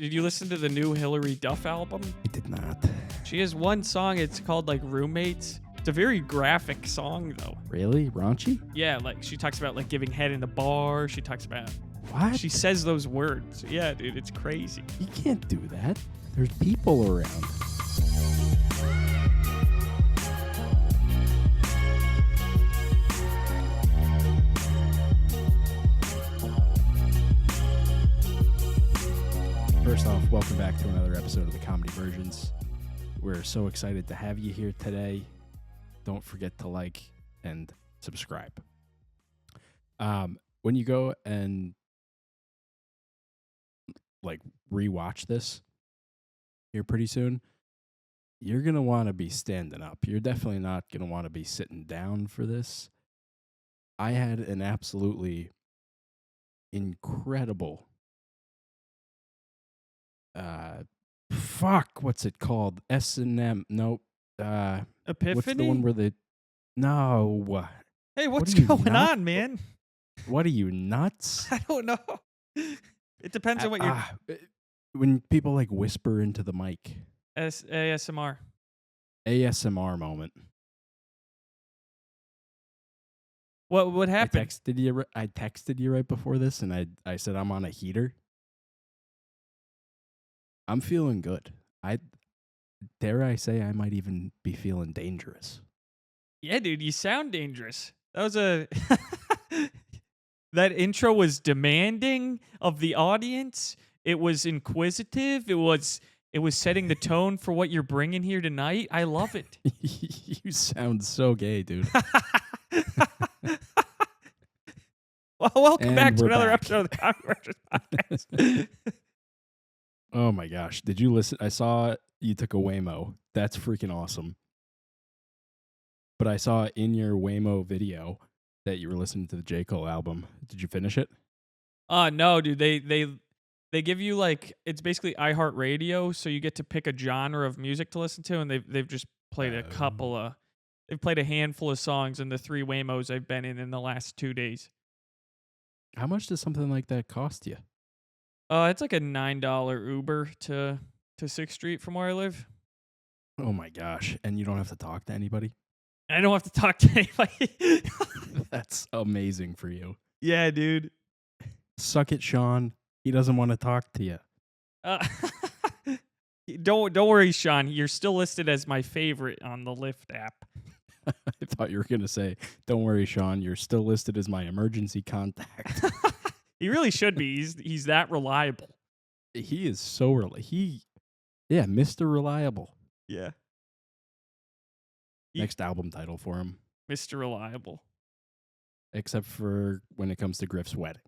Did you listen to the new Hilary Duff album? I did not. She has one song. It's called like Roommates. It's a very graphic song though. Really? Raunchy? Yeah, like she talks about like giving head in the bar. She talks about. What? She says those words. Yeah, dude, it's crazy. You can't do that. There's people around. First off, welcome back to another episode of the Comedy Versions. We're so excited to have you here today. Don't forget to like and subscribe. When you go and like rewatch this here pretty soon, you're going to want to be standing up. You're definitely not going to want to be sitting down for this. I had an absolutely incredible what's it called? S&M. Nope. Epiphany? What's the one where the No. Hey, what's What are you, going nuts? on, man? What are you, nuts? I don't know. It depends on what you're when people like whisper into the mic. ASMR. ASMR moment. What happened? I texted you right before this, and I said I'm on a heater. I'm feeling good. Dare I say I might even be feeling dangerous. Yeah, dude, you sound dangerous. That was that intro was demanding of the audience. It was inquisitive. It was setting the tone for what you're bringing here tonight. I love it. You sound so gay, dude. Well, welcome And back to we're another back. episode of the Comedy Versions podcast. Oh my gosh. Did you listen? I saw you took a Waymo. That's freaking awesome. But I saw in your Waymo video that you were listening to the J. Cole album. Did you finish it? No, dude. They give you like it's basically iHeartRadio, so you get to pick a genre of music to listen to, and they've just played they've played a handful of songs in the 3 Waymos I've been in the last 2 days. How much does something like that cost you? It's like a $9 Uber to 6th Street from where I live. Oh my gosh. And you don't have to talk to anybody? I don't have to talk to anybody. That's amazing for you. Yeah, dude. Suck it, Sean. He doesn't want to talk to you. Don't worry, Sean. You're still listed as my favorite on the Lyft app. I thought you were going to say, don't worry, Sean. You're still listed as my emergency contact. He really should be. He's that reliable. He is so Yeah, Mr. Reliable. Yeah. Next album title for him. Mr. Reliable. Except for when it comes to Griff's wedding.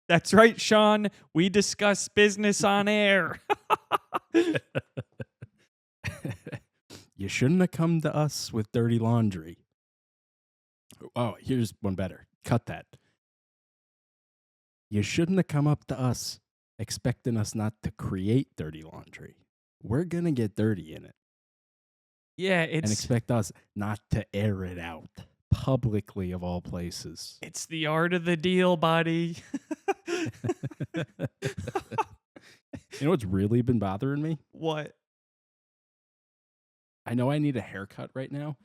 That's right, Sean. We discuss business on air. You shouldn't have come to us with dirty laundry. Oh, here's one better. Cut that. You shouldn't have come up to us expecting us not to create dirty laundry. We're going to get dirty in it. Yeah, And expect us not to air it out publicly of all places. It's the art of the deal, buddy. You know what's really been bothering me? What? I know I need a haircut right now,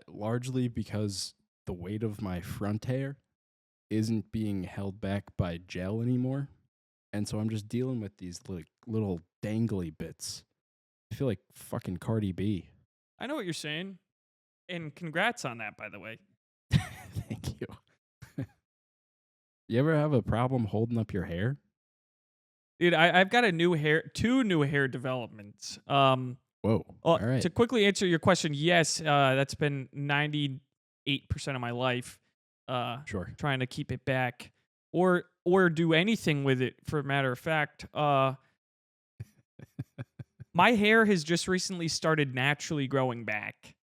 largely because the weight of my front hair isn't being held back by gel anymore. And so I'm just dealing with these little dangly bits. I feel like fucking Cardi B. I know what you're saying. And congrats on that, by the way. Thank you. You ever have a problem holding up your hair? Dude, I've got two new hair developments. Whoa. All right. To quickly answer your question, yes, that's been 98% of my life. Sure. Trying to keep it back or do anything with it, for a matter of fact. My hair has just recently started naturally growing back.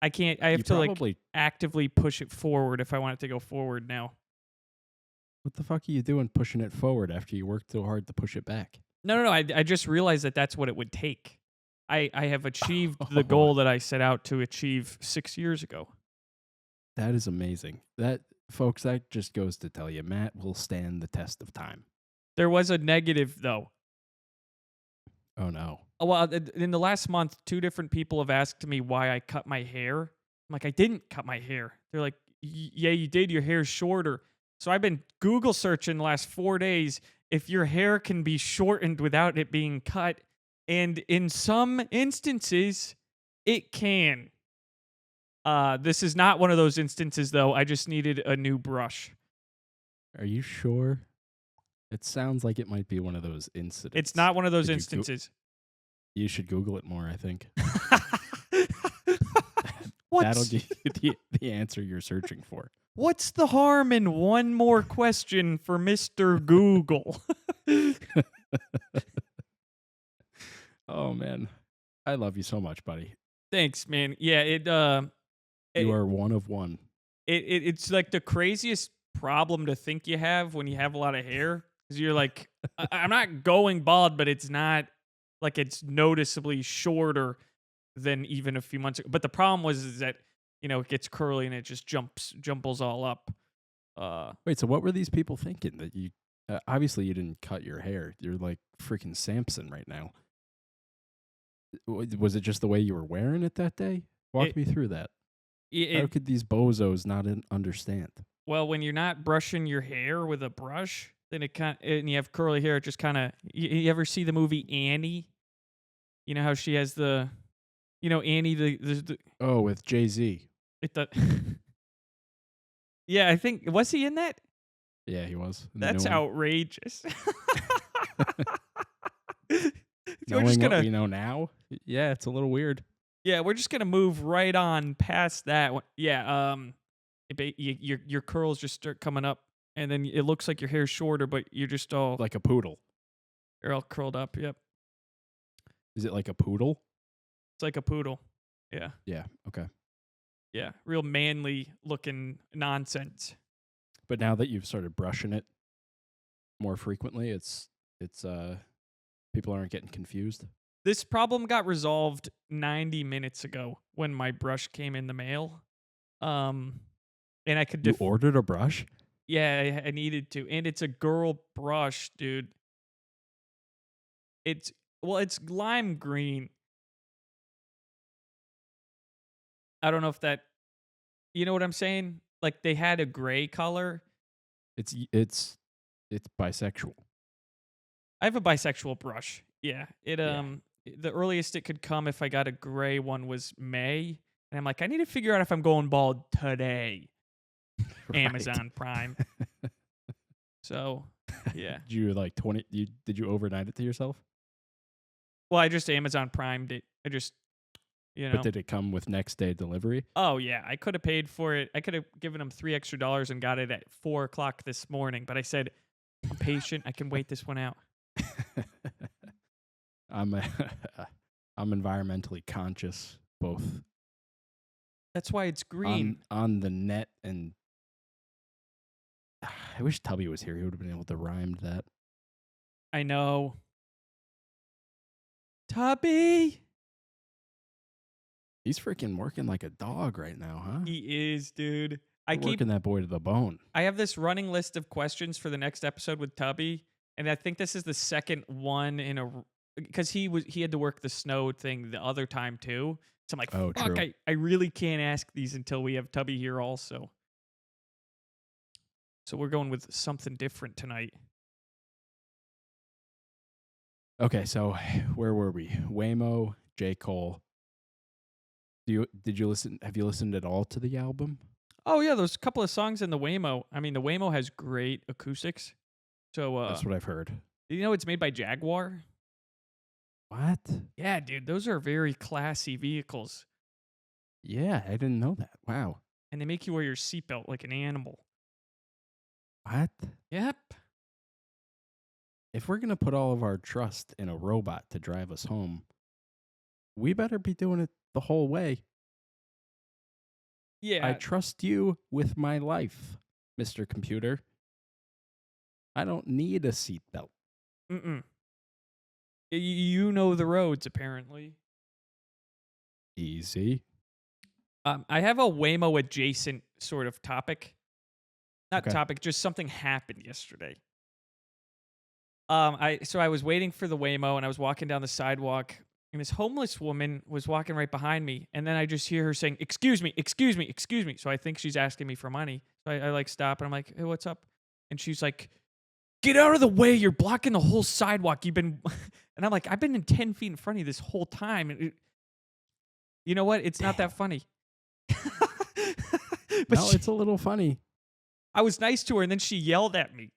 I have to actively push it forward if I want it to go forward now. What the fuck are you doing pushing it forward after you worked so hard to push it back? No. I just realized that that's what it would take. I have achieved the goal that I set out to achieve 6 years ago. That is amazing. That folks, that just goes to tell you Matt will stand the test of time. There was a negative though. Oh no. Oh, well, in the last month, 2 different people have asked me why I cut my hair. I'm like, I didn't cut my hair. They're like, yeah, you did. Your hair's shorter. So I've been Google searching the last 4 days if your hair can be shortened without it being cut. And in some instances, it can. This is not one of those instances, though. I just needed a new brush. Are you sure? It sounds like it might be one of those incidents. It's not one of those Did instances. You should Google it more, I think. What's, That'll give you the answer you're searching for. what's the harm in one more question for Mr. Google? Oh, man. I love you so much, buddy. Thanks, man. Yeah, You are one of one. it's like the craziest problem to think you have when you have a lot of hair. Because you're like, I'm not going bald, but it's not like it's noticeably shorter than even a few months ago. But the problem is that, it gets curly and it just jumbles all up. Wait, so what were these people thinking? That you obviously you didn't cut your hair. You're like freaking Samson right now. Was it just the way you were wearing it that day? Walk me through that. How could these bozos not understand? Well, when you're not brushing your hair with a brush, then and you have curly hair, it just kind of. You ever see the movie Annie? You know how she has Annie the Oh, with Jay-Z. Yeah, I think was he in that? Yeah, he was. That's outrageous. Knowing what we know now, yeah, it's a little weird. Yeah, we're just gonna move right on past that one. Yeah, your curls just start coming up, and then it looks like your hair's shorter, but you're just all like a poodle. You're all curled up. Yep. Is it like a poodle? It's like a poodle. Yeah. Yeah. Okay. Yeah, real manly looking nonsense. But now that you've started brushing it more frequently, it's people aren't getting confused. This problem got resolved 90 minutes ago when my brush came in the mail. And I could You ordered a brush? Yeah, I needed to. And it's a girl brush, dude. It's lime green. I don't know if that, you know what I'm saying? Like they had a gray color. It's bisexual. I have a bisexual brush. Yeah. The earliest it could come if I got a gray one was May. And I'm like, I need to figure out if I'm going bald today. Right. Amazon Prime. So, yeah. Did you overnight it to yourself? Well, I just Amazon Primed it. I just, But did it come with next day delivery? Oh, yeah. I could have paid for it. I could have given them $3 extra and got it at 4:00 this morning. But I said, I'm patient. I can wait this one out. I'm environmentally conscious, both. That's why it's green. On the net, and I wish Tubby was here. He would have been able to rhyme that. I know. Tubby! He's freaking working like a dog right now, huh? He is, dude. Working that boy to the bone. I have this running list of questions for the next episode with Tubby, and I think this is the second one because he had to work the snow thing the other time too. So I'm like, oh, fuck, true. I really can't ask these until we have Tubby here also. So we're going with something different tonight. Okay, so where were we? Waymo, J. Cole. Did you listen? Have you listened at all to the album? Oh yeah, there's a couple of songs in the Waymo. I mean, the Waymo has great acoustics. So that's what I've heard. You know, it's made by Jaguar. What? Yeah, dude, those are very classy vehicles. Yeah, I didn't know that. Wow. And they make you wear your seatbelt like an animal. What? Yep. If we're gonna put all of our trust in a robot to drive us home, we better be doing it the whole way. Yeah. I trust you with my life, Mr. Computer. I don't need a seatbelt. Mm-mm. You know the roads, apparently. Easy. I have a Waymo adjacent sort of topic. not Okay. topic, just something happened yesterday. I was waiting for the Waymo and I was walking down the sidewalk and this homeless woman was walking right behind me and then I just hear her saying, "Excuse me, excuse me, excuse me." So I think she's asking me for money. So I like stop and I'm like, "Hey, what's up?" And she's like, "Get out of the way. You're blocking the whole sidewalk. You've been," and I'm like, "I've been in 10 feet in front of you this whole time." And you know what? It's not Damn. that funny. But No, it's a little funny. I was nice to her and then she yelled at me.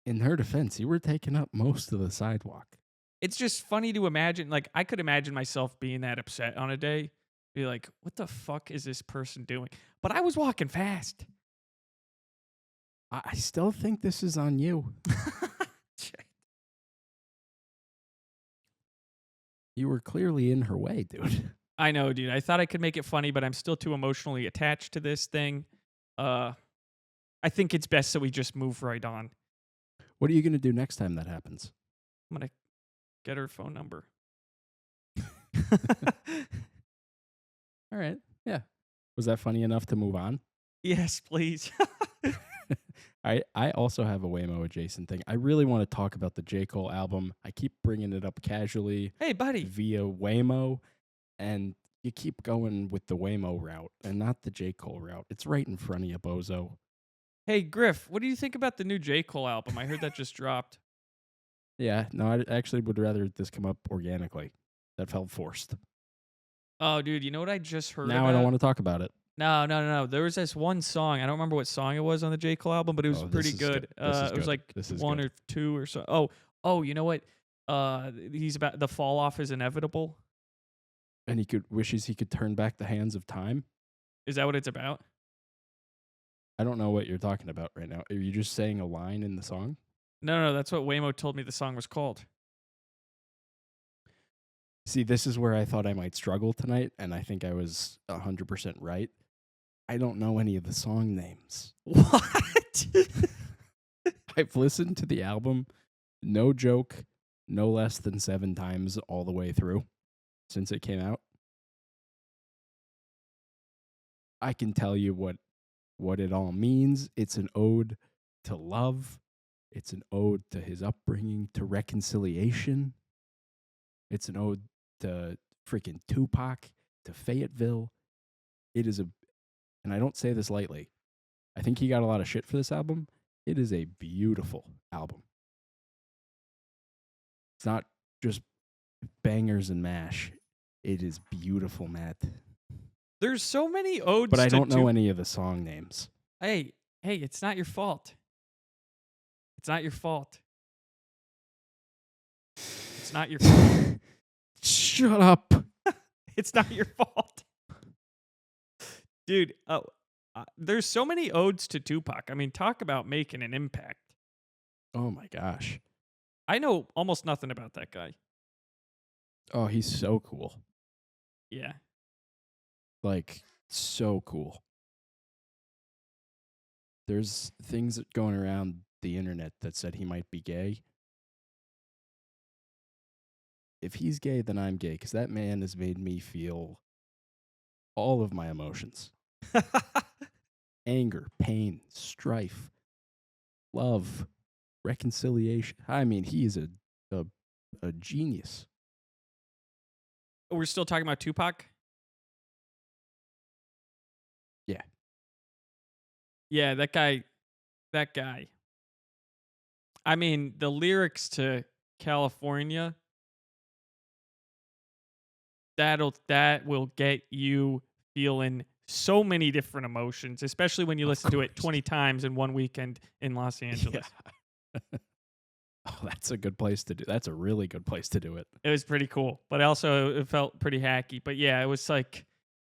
In her defense, you were taking up most of the sidewalk. It's just funny to imagine. Like, I could imagine myself being that upset on a day. Be like, what the fuck is this person doing? But I was walking fast. I still think this is on you. You were clearly in her way, dude. I know, dude. I thought I could make it funny, but I'm still too emotionally attached to this thing. I think it's best that we just move right on. What are you going to do next time that happens? I'm going to get her phone number. All right. Yeah. Was that funny enough to move on? Yes, please. I also have a Waymo adjacent thing. I really want to talk about the J. Cole album. I keep bringing it up casually Hey, buddy. via Waymo, and you keep going with the Waymo route and not the J. Cole route. It's right in front of you, bozo. Hey, Griff, what do you think about the new J. Cole album? I heard that just dropped. Yeah, no, I actually would rather this come up organically. That felt forced. Oh, dude, you know what I just heard Now about? I don't want to talk about it. No. There was this one song. I don't remember what song it was on the J. Cole album, but it was Oh, this pretty is good. good. This is It was good. like This is one good. or two or so. Oh, you know what? He's about the fall off is inevitable. And he wishes he could turn back the hands of time. Is that what it's about? I don't know what you're talking about right now. Are you just saying a line in the song? No. That's what Waymo told me the song was called. See, this is where I thought I might struggle tonight, and I think I was 100% right. I don't know any of the song names. What? I've listened to the album, no joke, no less than 7 times all the way through since it came out. I can tell you what it all means. It's an ode to love. It's an ode to his upbringing, to reconciliation. It's an ode to freaking Tupac, to Fayetteville. It is and I don't say this lightly, I think he got a lot of shit for this album. It is a beautiful album. It's not just bangers and mash. It is beautiful, Matt. There's so many odes. But I to don't know any of the song names. Hey, it's not your fault. It's not your fault. It's not your fault. Shut up. It's not your fault. Dude, there's so many odes to Tupac. I mean, talk about making an impact. Oh my gosh. I know almost nothing about that guy. Oh, he's so cool. Yeah. Like, so cool. There's things going around the internet that said he might be gay. If he's gay, then I'm gay, because that man has made me feel all of my emotions. Anger, pain, strife, love, reconciliation. I mean, he is a genius. We're still talking about Tupac? Yeah. Yeah, that guy. I mean, the lyrics to California, that will get you feeling so many different emotions, especially when you listen to it 20 times in one weekend in Los Angeles. Yeah. Oh, that's a good place to do. That's a really good place to do it. It was pretty cool, but also it felt pretty hacky. But yeah, it was like,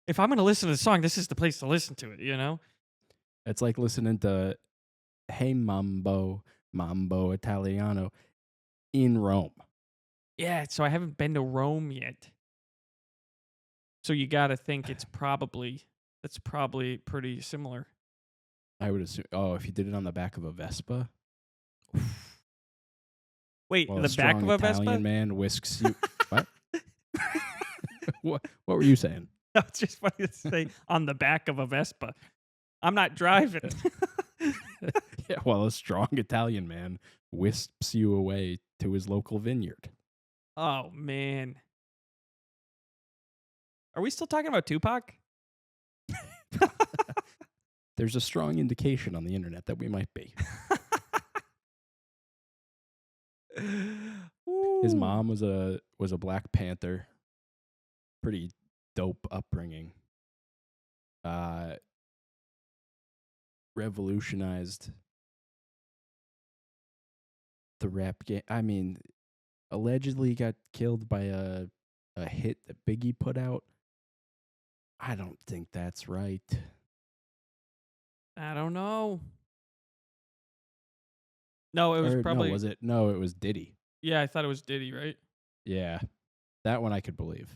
if I'm going to listen to the song, this is the place to listen to it, you know? It's like listening to Hey Mambo, Mambo Italiano in Rome. Yeah, so I haven't been to Rome yet. So you got to think that's probably pretty similar. I would assume. Oh, if you did it on the back of a Vespa. Wait, Well, the back of a Italian Vespa? man whisks you. What? What were you saying? That's just funny to say on the back of a Vespa. I'm not driving. Yeah, well, a strong Italian man wisps you away to his local vineyard. Oh, man. Are we still talking about Tupac? There's a strong indication on the internet that we might be. His Ooh. mom was a Black Panther. Pretty dope upbringing. Uh, revolutionized the rap game. I mean, allegedly got killed by a hit that Biggie put out. I don't think that's right. I don't know. No, it was Or no, probably. was it? No, it was Diddy. Yeah, I thought it was Diddy, right? Yeah, that one I could believe.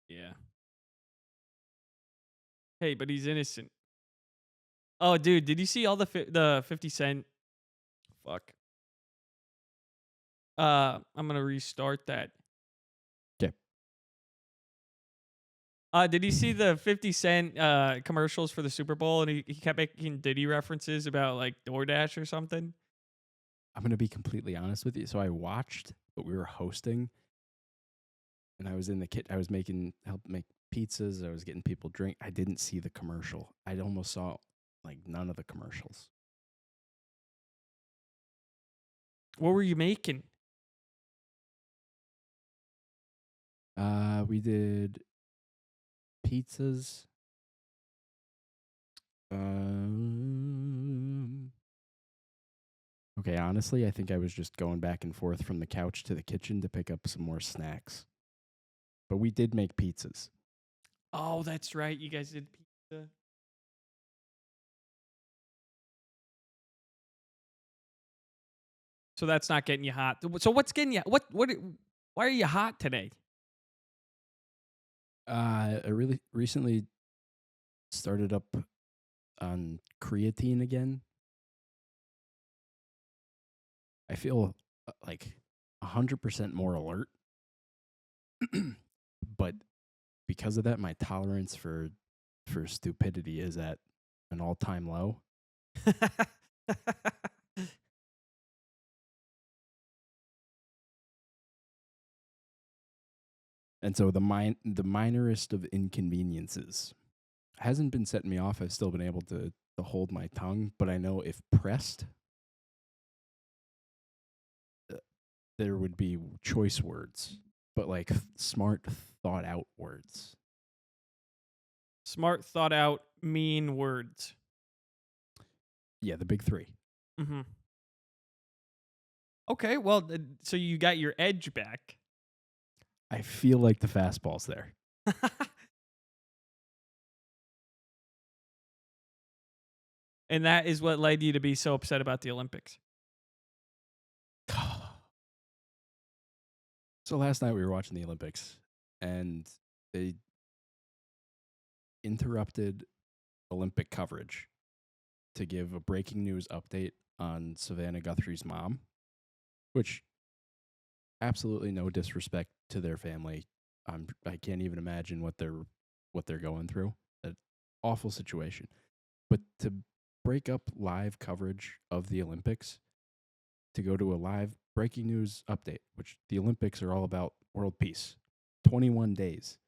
Yeah. Hey, but he's innocent. Oh, dude, did you see all the 50 Cent? Fuck. I'm gonna restart that. 'Kay. Did you see the 50 Cent commercials for the Super Bowl? And he kept making Diddy references about like DoorDash or something. I'm gonna be completely honest with you. So I watched, but we were hosting, and I was in the kit. I was help make pizzas. I was getting people drink. I didn't see the commercial. I almost saw like none of the commercials. What were you making? We did pizzas. Okay, honestly, I think I was just going back and forth from the couch to the kitchen to pick up some more snacks. But we did make pizzas. Oh, that's right. You guys did pizza. So that's not getting you hot. So what's getting you? Why are you hot today? I really recently started up on creatine again. I feel like 100% more alert, but because of that, my tolerance for stupidity is at an all-time low. And so the minorest of inconveniences hasn't been setting me off. I've still been able to hold my tongue, but I know if pressed, uh, there would be choice words, but like smart, thought out words. Smart, thought out, mean words. Yeah, the big three. Mm-hmm. Okay, well, so you got your edge back. I feel like the fastball's there. And that is what led you to be so upset about the Olympics. So last night we were watching the Olympics, and they interrupted Olympic coverage to give a breaking news update on Savannah Guthrie's mom, which absolutely no disrespect to their family. I can't even imagine what they're going through. An awful situation. But to break up live coverage of the Olympics, to go to a live breaking news update, which the Olympics are all about world peace. 21 days,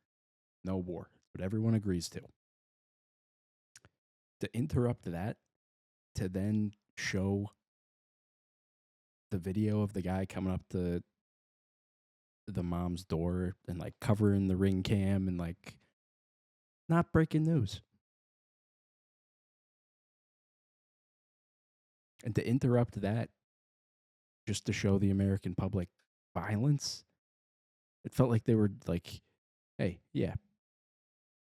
no war, what everyone agrees to. To interrupt that, to then show the video of the guy coming up to the mom's door and like covering the ring cam and like not breaking news. And to interrupt that just to show the American public violence, it felt like they were like, hey, yeah,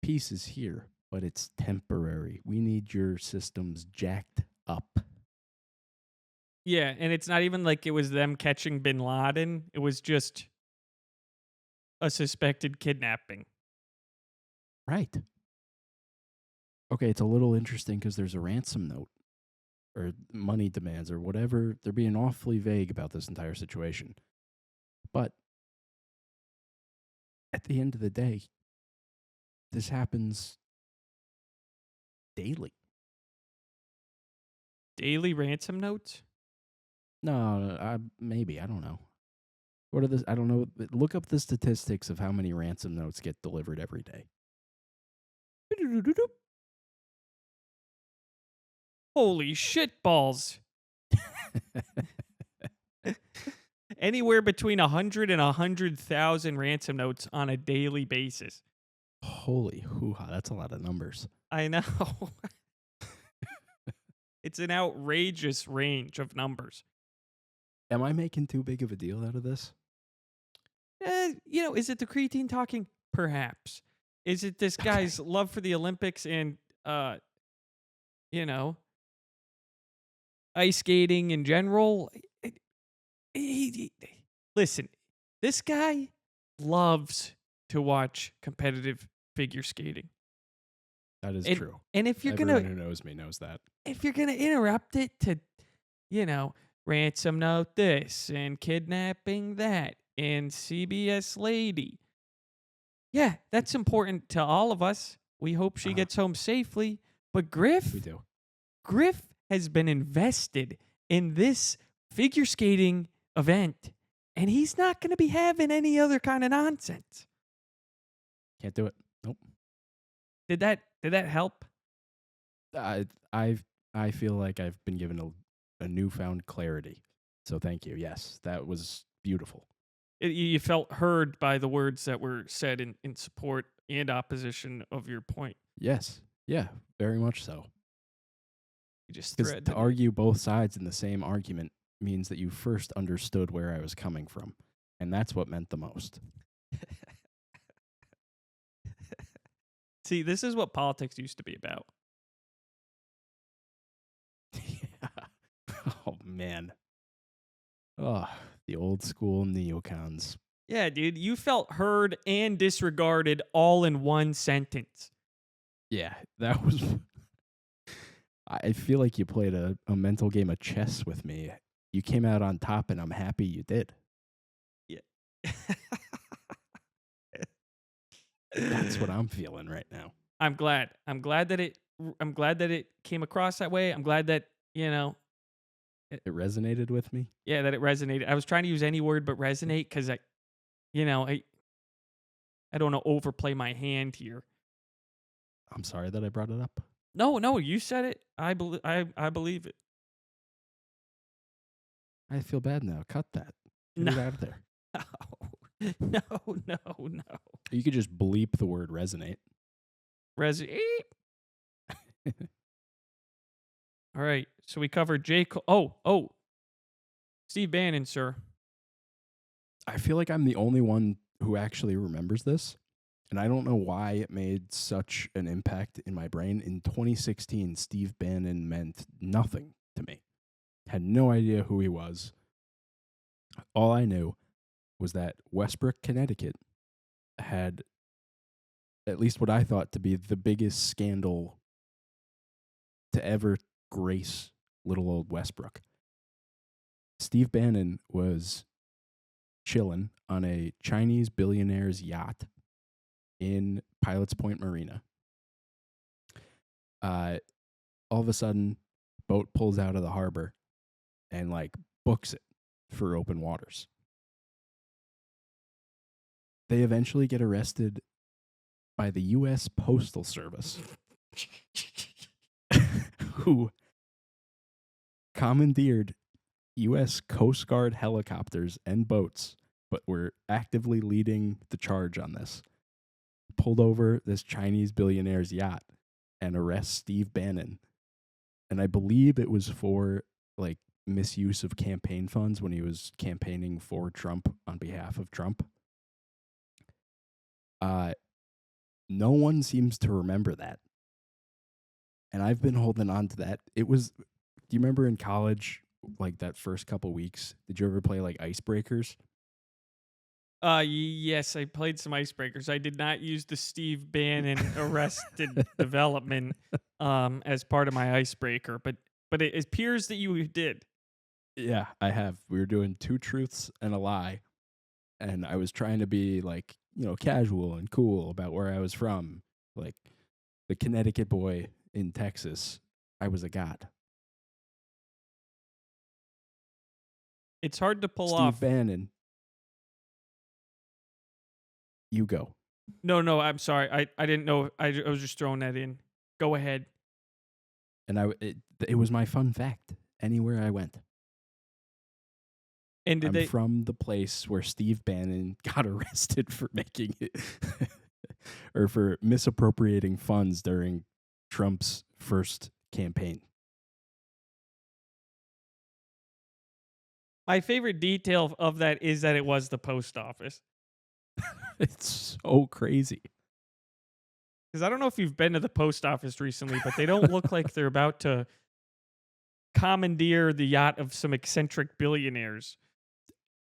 peace is here, but it's temporary. We need your systems jacked up. Yeah, and it's not even like it was them catching bin Laden. It was just a suspected kidnapping. Right. Okay, it's a little interesting because there's a ransom note or money demands or whatever. They're being awfully vague about this entire situation. But at the end of the day, this happens daily. Daily ransom notes? No, maybe I don't know. What are this? I don't know. Look up the statistics of how many ransom notes get delivered every day. Holy shit balls. Anywhere between 100 and 100,000 ransom notes on a daily basis. Holy hoo-ha, that's a lot of numbers. I know. It's an outrageous range of numbers. Am I making too big of a deal out of this? Is it the creatine talking? Perhaps. Is it this guy's love for the Olympics and, you know, ice skating in general? Listen, this guy loves to watch competitive figure skating. That is true. And if you're Everyone who knows me knows that. if you're gonna interrupt it to, ransom note this and kidnapping that and CBS lady, yeah, that's important to all of us. We hope she gets home safely. But We do. Griff has been invested in this figure skating event, and he's not going to be having any other kind of nonsense. Can't do it. Nope. Did that help? I feel like I've been given a newfound clarity. So thank you. Yes, that was beautiful. You felt heard by the words that were said in support and opposition of your point. Yes. Yeah, very much so. You just Because thread to argue both sides in the same argument means that you first understood where I was coming from. And that's what meant the most. See, this is what politics used to be about. Oh, man. Oh, the old school neocons. Yeah, dude, you felt heard and disregarded all in one sentence. Yeah, that was... I feel like you played a mental game of chess with me. You came out on top, and I'm happy you did. Yeah. That's what I'm feeling right now. I'm glad. I'm glad that it came across that way. I'm glad that, It resonated with me. yeah, that it resonated. I was trying to use any word but resonate because I don't want to overplay my hand here. I'm sorry that I brought it up. No, you said it. I believe it. I feel bad now. Cut that. Get No. it out of there. No. You could just bleep the word resonate. Resonate. All right. So we covered J. Cole. Oh. Steve Bannon, sir. I feel like I'm the only one who actually remembers this. And I don't know why it made such an impact in my brain. In 2016, Steve Bannon meant nothing to me. Had no idea who he was. All I knew was that Westbrook, Connecticut had at least what I thought to be the biggest scandal to ever grace little old Westbrook. Steve Bannon was chilling on a Chinese billionaire's yacht in Pilots Point Marina. All of a sudden, boat pulls out of the harbor and books it for open waters. They eventually get arrested by the U.S. Postal Service, who commandeered U.S. Coast Guard helicopters and boats, but were actively leading the charge on this. Pulled over this Chinese billionaire's yacht and arrest Steve Bannon. And I believe it was for misuse of campaign funds when he was campaigning for Trump on behalf of Trump. No one seems to remember that. And I've been holding on to that. Do you remember in college, that first couple weeks, did you ever play icebreakers? Yes, I played some icebreakers. I did not use the Steve Bannon arrested development as part of my icebreaker, but it appears that you did. Yeah, I have. We were doing 2 truths and a lie, and I was trying to be casual and cool about where I was from, the Connecticut boy in Texas. I was a god. It's hard to pull Steve off. Bannon, you go. No, I'm sorry. I didn't know. I was just throwing that in. Go ahead. And it was my fun fact anywhere I went. And did I'm they? from the place where Steve Bannon got arrested for making it or for misappropriating funds during Trump's first campaign. My favorite detail of that is that it was the post office. It's so crazy. Because I don't know if you've been to the post office recently, but they don't look like they're about to commandeer the yacht of some eccentric billionaires.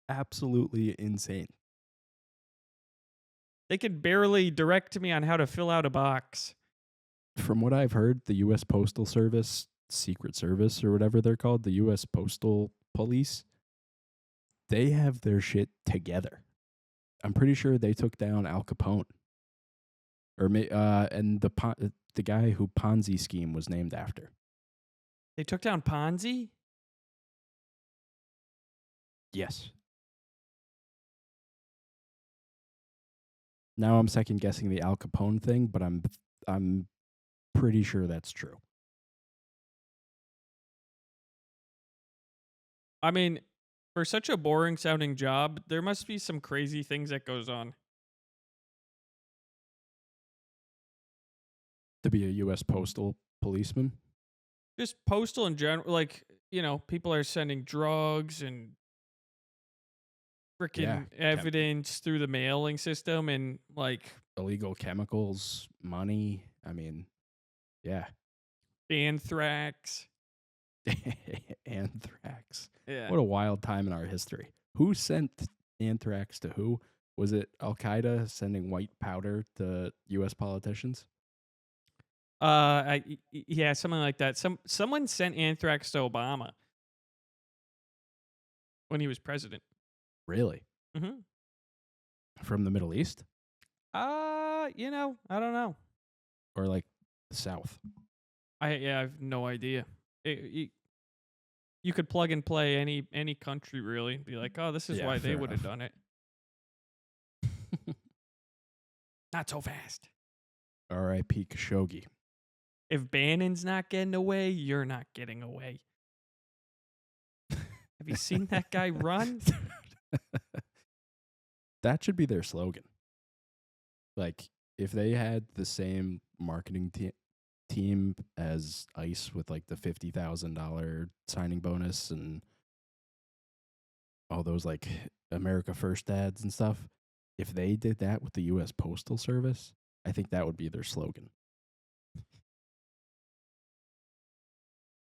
Absolutely insane. They could barely direct me on how to fill out a box. From what I've heard, the U.S. Postal Service, Secret Service, or whatever they're called, the U.S. Postal Police, they have their shit together. I'm pretty sure they took down Al Capone, and the guy who Ponzi scheme was named after. They took down Ponzi? Yes. Now I'm second guessing the Al Capone thing, but I'm pretty sure that's true. I mean, for such a boring sounding job, there must be some crazy things that goes on. To be a U.S. postal policeman? Just postal in general, like, people are sending drugs and freaking evidence through the mailing system and like illegal chemicals, money. I mean, yeah. Anthrax. Anthrax. Yeah. What a wild time in our history. Who sent anthrax to who? Was it Al Qaeda sending white powder to U.S. politicians? Yeah, something like that. Someone sent anthrax to Obama when he was president. Really? Mm-hmm. From the Middle East? I don't know. Or like the South? I have no idea. You could plug and play any country really. Be like, oh, this is why they would have done it. Not so fast. R.I.P. Khashoggi. If Bannon's not getting away, you're not getting away. Have you seen that guy run? That should be their slogan. Like, if they had the same marketing team as ICE with like the $50,000 signing bonus and all those like America First ads and stuff, if they did that with the U.S. Postal Service, I think that would be their slogan.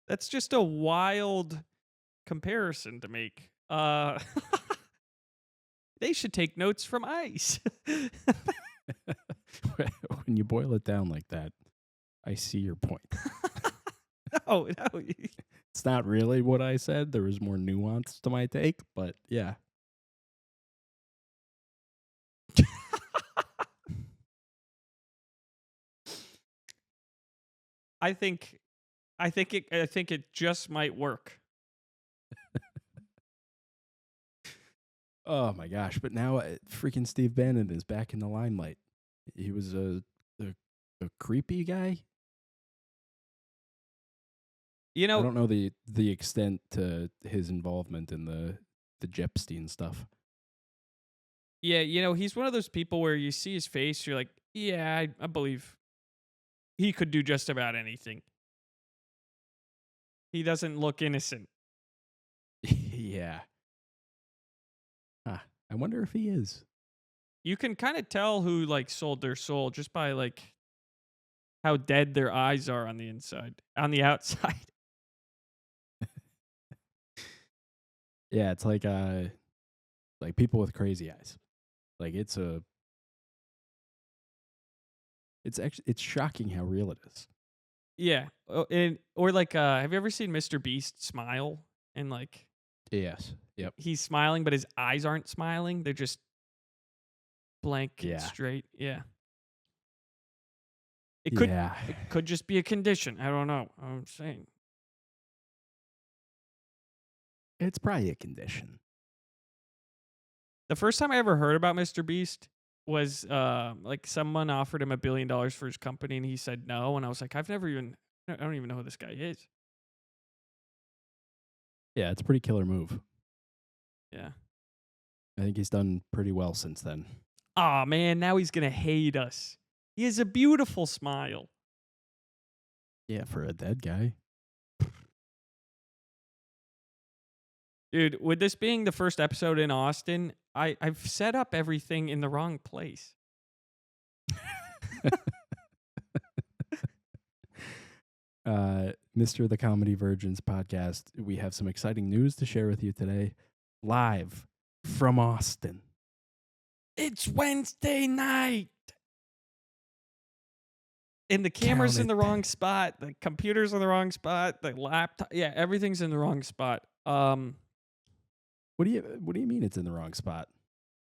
That's just a wild comparison to make. They should take notes from ICE. When you boil it down like that, I see your point. No. It's not really what I said. There was more nuance to my take, but yeah. I think it just might work. Oh my gosh! But now freaking Steve Bannon is back in the limelight. He was a creepy guy. I don't know the extent to his involvement in the Jepstein stuff. Yeah, he's one of those people where you see his face, you're like, yeah, I believe he could do just about anything. He doesn't look innocent. Yeah. Huh. I wonder if he is. You can kind of tell who like sold their soul just by like how dead their eyes are on the outside. Yeah, it's like people with crazy eyes. Like it's shocking how real it is. Yeah. Or have you ever seen Mr. Beast smile and like yes. Yep. He's smiling but his eyes aren't smiling. They're just blank and straight. Yeah. It could just be a condition. I don't know. I'm saying. It's probably a condition. The first time I ever heard about Mr. Beast was like someone offered him $1 billion for his company and he said no. And I was like, I don't even know who this guy is. Yeah, it's a pretty killer move. Yeah. I think he's done pretty well since then. Aw, man, now he's going to hate us. He has a beautiful smile. Yeah, for a dead guy. Dude, with this being the first episode in Austin, I've set up everything in the wrong place. Mr. The Comedy Virgins podcast, we have some exciting news to share with you today. Live from Austin. It's Wednesday night. And the camera's in the wrong spot. The computer's in the wrong spot. The laptop. Yeah, everything's in the wrong spot. What do you mean it's in the wrong spot?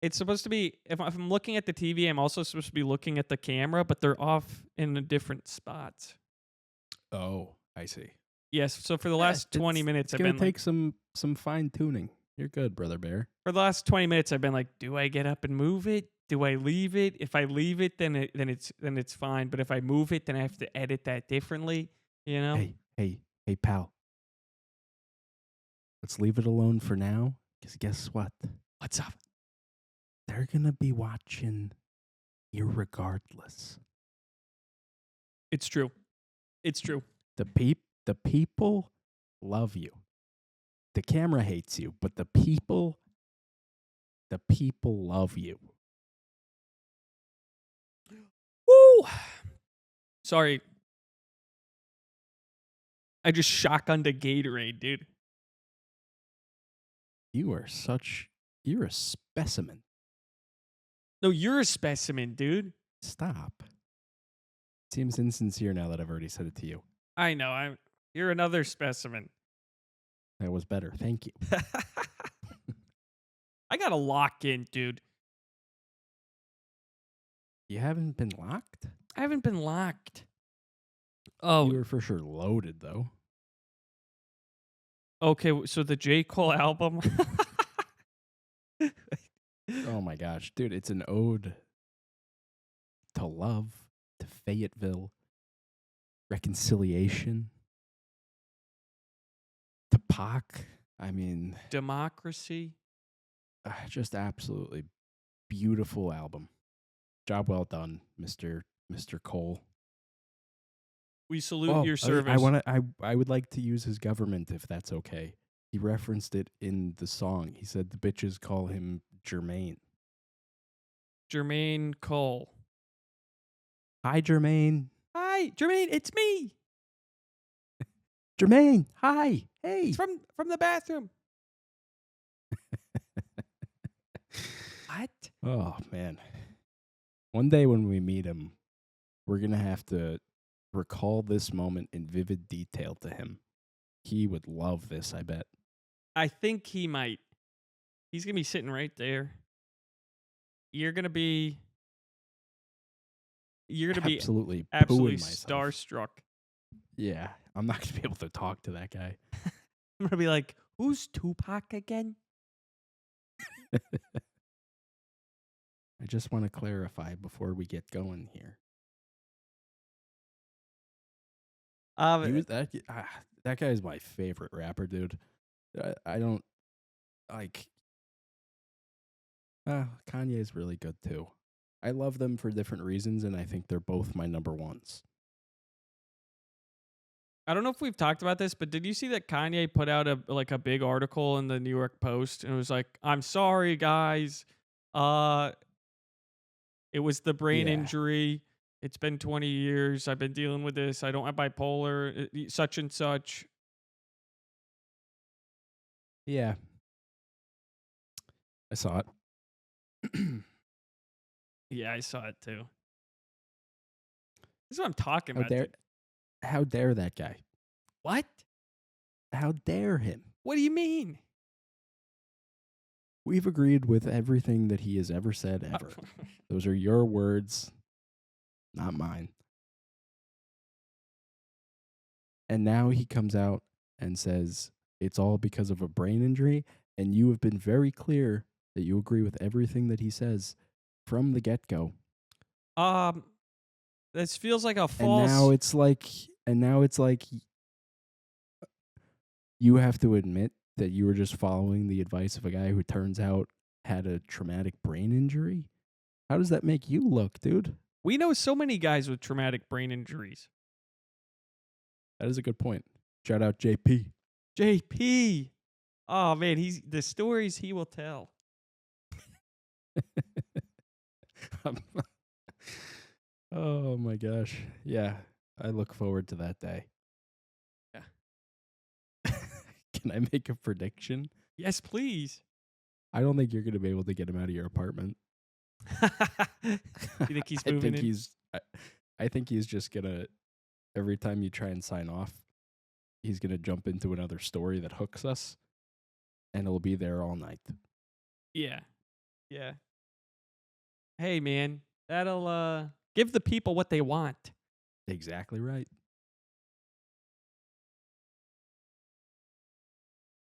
It's supposed to be, if I'm looking at the TV, I'm also supposed to be looking at the camera, but they're off in a different spots. Oh, I see. Yes, so for the last 20 minutes, I've been gonna take some fine tuning. You're good, Brother Bear. For the last 20 minutes, I've been like, do I get up and move it? Do I leave it? If I leave it, then it's fine. But if I move it, then I have to edit that differently. You know? Hey, pal. Let's leave it alone for now. Because guess what? What's up? They're gonna be watching irregardless. It's true. It's true. The people love you. The camera hates you, but the people love you. Woo! Sorry. I just shotgunned a Gatorade, dude. You're a specimen. No, you're a specimen, dude. Stop. Seems insincere now that I've already said it to you. I know. You're another specimen. That was better. Thank you. I gotta lock in, dude. You haven't been locked? I haven't been locked. Oh. You were for sure loaded, though. Okay, so the J. Cole album. Oh my gosh, dude, it's an ode to love, to Fayetteville, reconciliation, to Pac. I mean, democracy. Just absolutely beautiful album. Job well done, Mr. Cole. We salute your service. I would like to use his government if that's okay. He referenced it in the song. He said the bitches call him Jermaine. Jermaine Cole. Hi, Jermaine. Hi, Jermaine. It's me. Jermaine. Hi. Hey. It's from the bathroom. What? Oh man. One day when we meet him, we're gonna have to recall this moment in vivid detail to him. He would love this, I bet. I think he might. He's going to be sitting right there. You're going to be absolutely starstruck. Yeah, I'm not going to be able to talk to that guy. I'm going to be like, who's Tupac again? I just want to clarify before we get going here. That guy is my favorite rapper, dude. I don't like. Kanye is really good too. I love them for different reasons, and I think they're both my number ones. I don't know if we've talked about this, but did you see that Kanye put out a big article in the New York Post, and it was like, "I'm sorry, guys. It was the brain injury. It's been 20 years. I've been dealing with this. I don't have bipolar, such and such." Yeah. I saw it. Yeah, I saw it too. This is what I'm talking about. How dare that guy? What? How dare him? What do you mean? We've agreed with everything that he has ever said ever. Those are your words, not mine. And now he comes out and says, it's all because of a brain injury, and you have been very clear that you agree with everything that he says from the get-go. Um, this feels like a And now false. it's like and now it's like you have to admit that you were just following the advice of a guy who turns out had a traumatic brain injury? How does that make you look, dude? We know so many guys with traumatic brain injuries. That is a good point. Shout out JP. JP. Oh man, he's the stories he will tell. Oh my gosh. Yeah, I look forward to that day. Yeah. Can I make a prediction? Yes, please. I don't think you're going to be able to get him out of your apartment. You think he's I moving think in? I think he's just going to every time you try and sign off, he's going to jump into another story that hooks us and it'll be there all night. Yeah. Yeah. Hey man, that'll give the people what they want. Exactly right.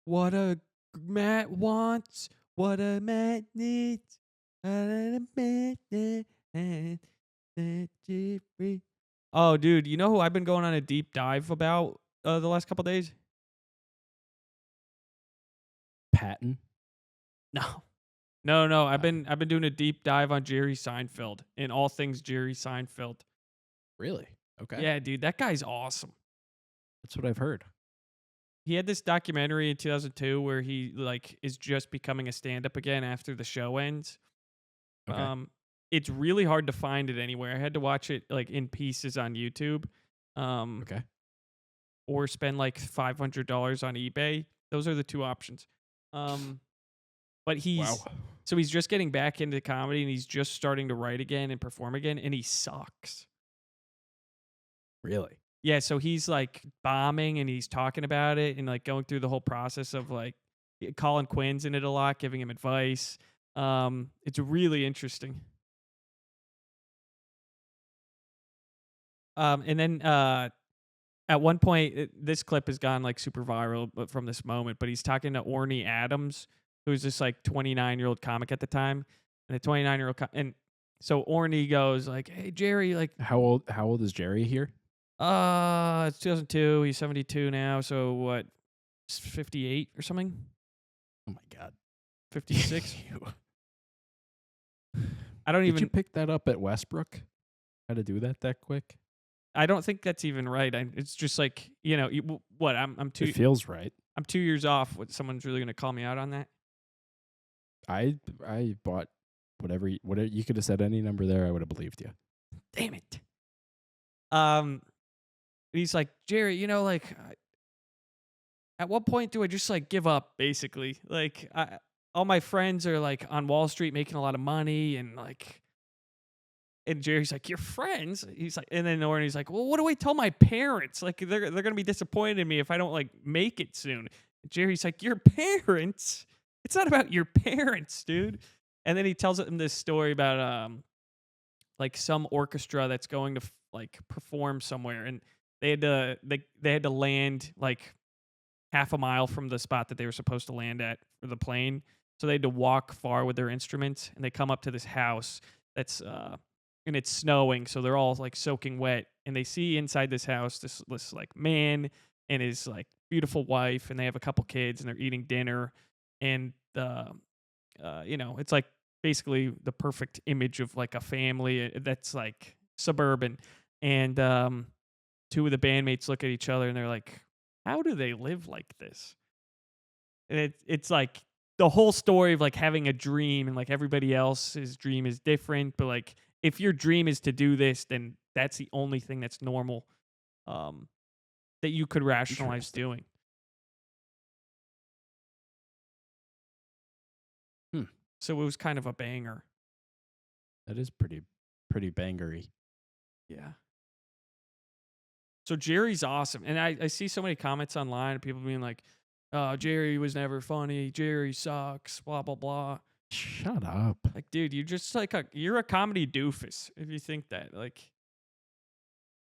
What a Matt wants, what a Matt needs. Oh, dude, you know who I've been going on a deep dive about the last couple days? Patton. No. No. I've been doing a deep dive on Jerry Seinfeld and all things Jerry Seinfeld. Really? Okay. Yeah, dude, that guy's awesome. That's what I've heard. He had this documentary in 2002 where he like is just becoming a stand-up again after the show ends. Okay. It's really hard to find it anywhere. I had to watch it like in pieces on YouTube. Okay. Or spend like $500 on eBay. Those are the two options. But he's Wow. so he's just getting back into comedy and he's just starting to write again and perform again and he sucks. Really? Yeah, so he's like bombing and he's talking about it and like going through the whole process of like Colin Quinn's in it a lot, giving him advice. It's really interesting. And then at one point, this clip has gone like super viral but from this moment, but he's talking to Orny Adams, who's this like 29-year-old comic at the time. And the 29-year-old and so Orny goes like, "Hey Jerry, like How old is Jerry here? it's 2002, he's 72 now, so what? 58 or something? Oh my god. 56? You- I don't Did you even pick that up at Westbrook? How to do that quick? I don't think that's even right. It's just like, you know, what? I'm It feels right. I'm 2 years off. What someone's really going to call me out on that? I bought whatever you could have said any number there, I would have believed you. Damn it. Um he's like, "Jerry, you know, like at what point do I just like give up basically? Like all my friends are like on Wall Street making a lot of money and like and Jerry's like, "Your friends?" He's like and then Orny's like, "Well, what do I tell my parents? Like they're going to be disappointed in me if I don't like make it soon." And Jerry's like, "Your parents? It's not about your parents, dude." And then he tells them this story about like some orchestra that's going to like perform somewhere and they had to land like half a mile from the spot that they were supposed to land at for the plane. So they had to walk far with their instruments and they come up to this house that's and it's snowing, so they're all like soaking wet and they see inside this house this like man and his like beautiful wife and they have a couple kids and they're eating dinner and you know, it's like basically the perfect image of like a family that's like suburban and two of the bandmates look at each other and they're like, how do they live like this? And it's like the whole story of like having a dream and like everybody else's dream is different, but like if your dream is to do this, then that's the only thing that's normal um, that you could rationalize Interesting. doing. Hmm. So it was kind of a banger. That is pretty bangery. Yeah. So Jerry's awesome. And I see so many comments online of people being like, "Oh, Jerry was never funny. Jerry sucks, blah, blah, blah." Shut up. Like, dude, you're just like you're a comedy doofus if you think that. Like,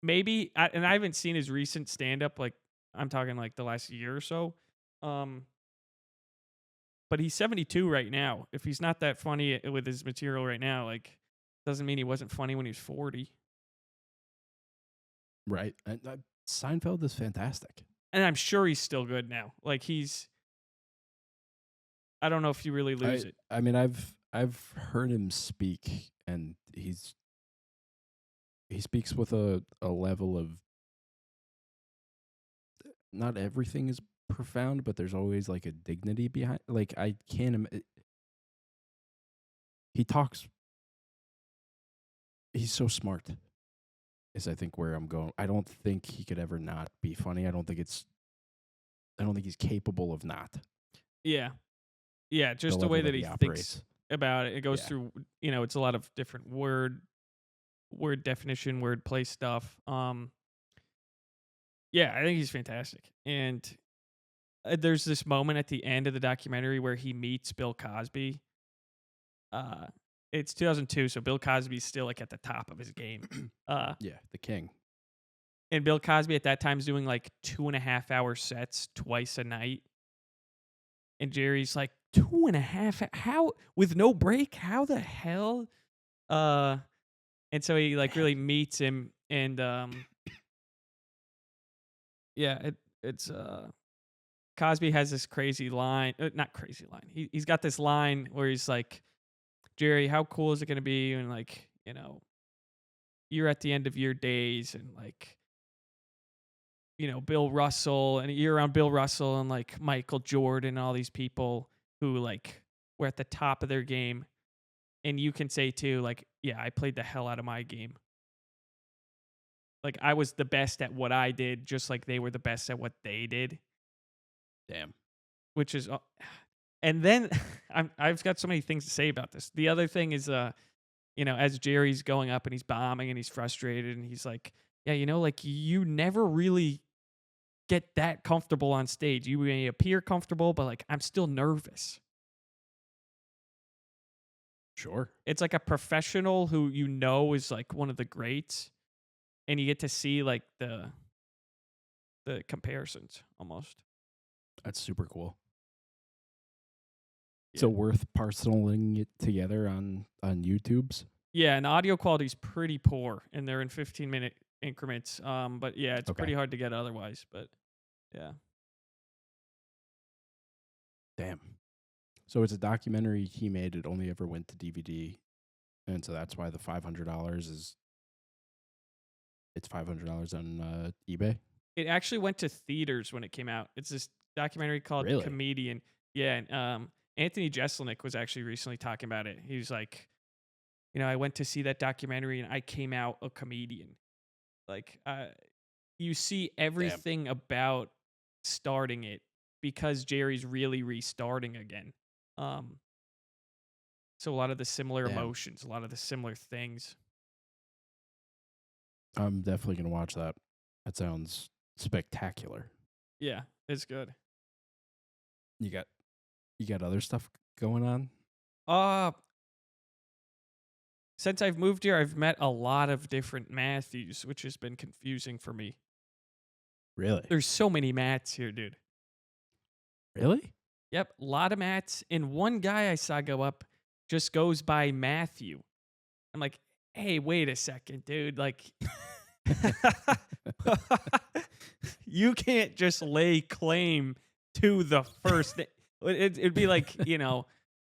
maybe, and I haven't seen his recent stand up. Like, I'm talking like the last year or so. Um, but he's 72 right now. If he's not that funny with his material right now, like, doesn't mean he wasn't funny when he was 40. Right. And, Seinfeld is fantastic. And I'm sure he's still good now. Like, I don't know if you really lose it. I mean, I've heard him speak, and he speaks with a level of, not everything is profound, but there's always like a dignity behind. Like, I can't. He talks. He's so smart. Is, I think, where I'm going. I don't think he could ever not be funny. I don't think he's capable of not. Yeah. Yeah, The just the level way that that he he operates. thinks about it. It goes Yeah. through, it's a lot of different word definition, word play stuff. Yeah, I think he's fantastic. And there's this moment at the end of the documentary where he meets Bill Cosby. Uh, it's 2002, so Bill Cosby's still like at the top of his game. Yeah, the king. And Bill Cosby at that time is doing like 2.5 hour sets twice a night. And Jerry's like, 2.5? How? With no break? How the hell? And so he like really meets him, and yeah, it's Cosby has this crazy line, not crazy line. He's got this line where he's like, Jerry, how cool is it gonna be? And like, you're at the end of your days, and like, Bill Russell, and you're around Bill Russell and like Michael Jordan and all these people who like were at the top of their game. And you can say too, like, yeah, I played the hell out of my game. Like, I was the best at what I did, just like they were the best at what they did. Damn. Which is, and then I've got so many things to say about this. The other thing is, as Jerry's going up and he's bombing and he's frustrated and he's like, yeah, like you never really get that comfortable on stage. You may appear comfortable, but like I'm still nervous. Sure. It's like a professional who is like one of the greats, and you get to see like the comparisons almost. That's super cool. Yeah. So worth parceling it together on YouTube's? Yeah, and the audio quality is pretty poor, and they're in 15-minute increments. But yeah, it's pretty hard to get otherwise. But yeah. Damn. So it's a documentary he made. It only ever went to DVD, and so that's why the $500 is. It's $500 on eBay. It actually went to theaters when it came out. It's this documentary called Really? Comedian. Yeah, and Anthony Jeselnik was actually recently talking about it. He was like, I went to see that documentary and I came out a comedian. Like, you see everything about starting it because Jerry's really restarting again. So a lot of the similar emotions, a lot of the similar things. I'm definitely going to watch that. That sounds spectacular. Yeah, it's good. You got other stuff going on? Since I've moved here, I've met a lot of different Matthews, which has been confusing for me. Really? There's so many Matts here, dude. Really? Yep, a lot of Matts. And one guy I saw go up just goes by Matthew. I'm like, hey, wait a second, dude. Like, you can't just lay claim to the first. It'd be like,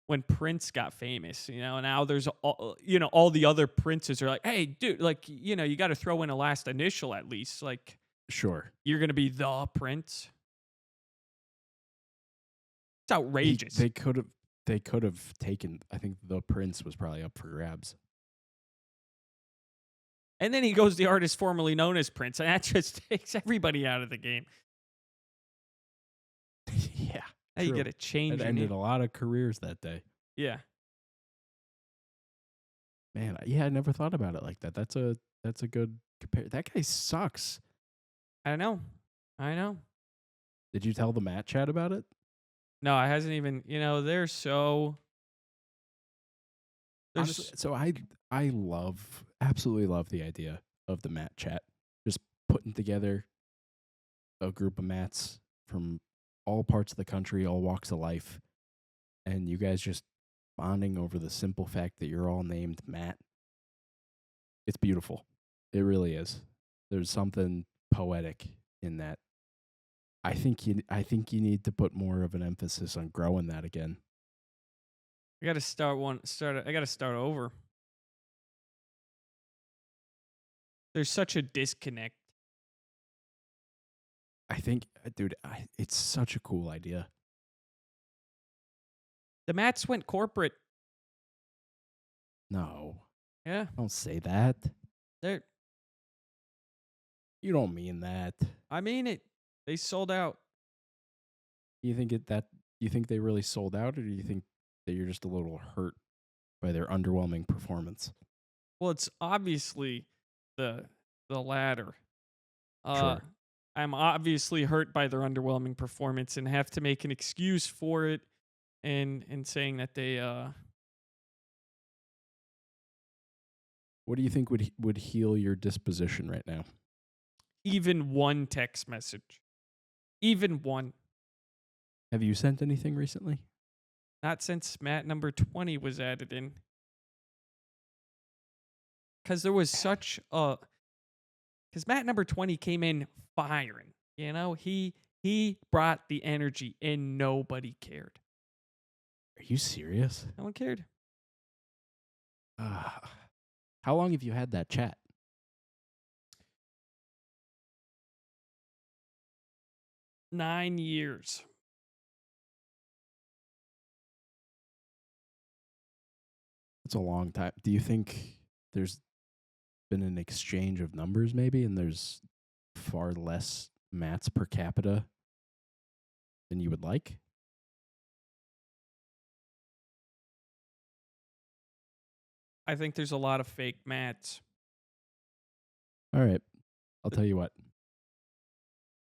when Prince got famous, now there's all the other princes are like, hey, dude, like, you got to throw in a last initial at least. Like, sure. You're going to be the prince. It's outrageous. They could have taken, I think the Prince was probably up for grabs. And then he goes the artist formerly known as Prince, and that just takes everybody out of the game. Yeah. Now you got to change it. Ended a lot of careers that day. Yeah. Man, I never thought about it like that. That's a good compare. That guy sucks. I know. Did you tell the Matt chat about it? No, I hasn't even. They're so. Honestly, so I absolutely love the idea of the Matt chat. Just putting together a group of Matts from all parts of the country, all walks of life, and you guys just bonding over the simple fact that you're all named Matt. It's beautiful. It really is. There's something poetic in that. I think you need to put more of an emphasis on growing that again. I got to I got to start over. There's such a disconnect. I think, dude, it's such a cool idea. The Mats went corporate. No, Yeah. don't say that. They're You don't mean that. I mean it. They sold out. You think you think they really sold out, or do you think that you're just a little hurt by their underwhelming performance? Well, it's obviously the latter. Sure. I'm obviously hurt by their underwhelming performance and have to make an excuse for it and saying that they What do you think would heal your disposition right now? even one text message. Even one. Have you sent anything recently? Not since Matt number 20 was added in. Cuz there was such a cuz Matt number 20 came in firing. You know, he brought the energy and nobody cared. Are you serious? No one cared. Uh, how long have you had that chat? 9 years. It's a long time. Do you think there's been an exchange of numbers maybe, and there's far less mats per capita than you would like? I think there's a lot of fake Matts. All right. I'll tell you what.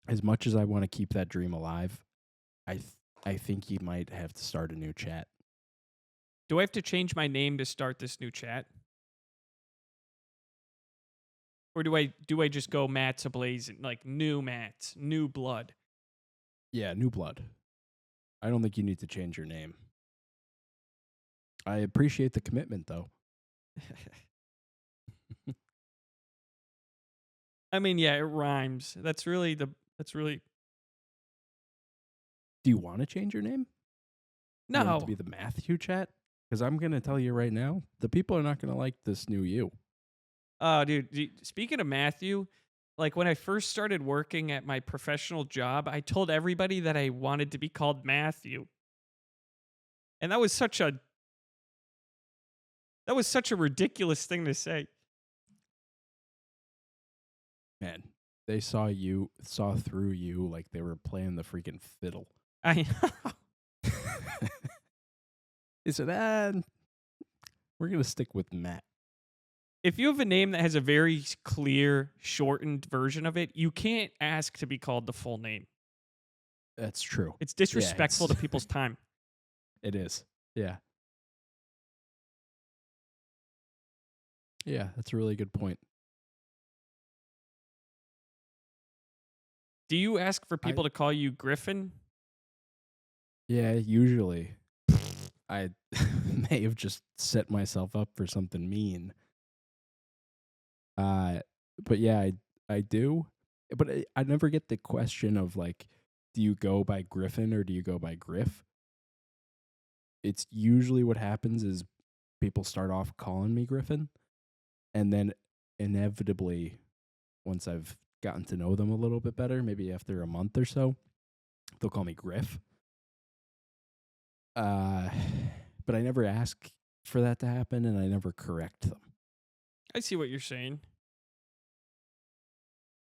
As much as I want to keep that dream alive, I think you might have to start a new chat. Do I have to change my name to start this new chat? Or do I just go Matt's ablazing, like new Matt's, new blood? Yeah, new blood. I don't think you need to change your name. I appreciate the commitment though. I mean, yeah, it rhymes. That's really Do you want to change your name? You want it to no. be the Matthew chat? Because I'm going to tell you right now, the people are not going to like this new you. Oh, dude, speaking of Matthew, like when I first started working at my professional job, I told everybody that I wanted to be called Matthew. And that was such a ridiculous thing to say. Man, they saw through you like they were playing the freaking fiddle. I They said, we're going to stick with Matt. If you have a name that has a very clear, shortened version of it, you can't ask to be called the full name. That's true. It's disrespectful to people's time. It is. Yeah. Yeah, that's a really good point. Do you ask for people to call you Griffin? Yeah, usually. I may have just set myself up for something mean. But yeah, I do. But I never get the question of like, do you go by Griffin or do you go by Griff? It's usually what happens is people start off calling me Griffin, and then inevitably, once I've gotten to know them a little bit better, maybe after a month or so, they'll call me Griff. But I never ask for that to happen, and I never correct them. I see what you're saying.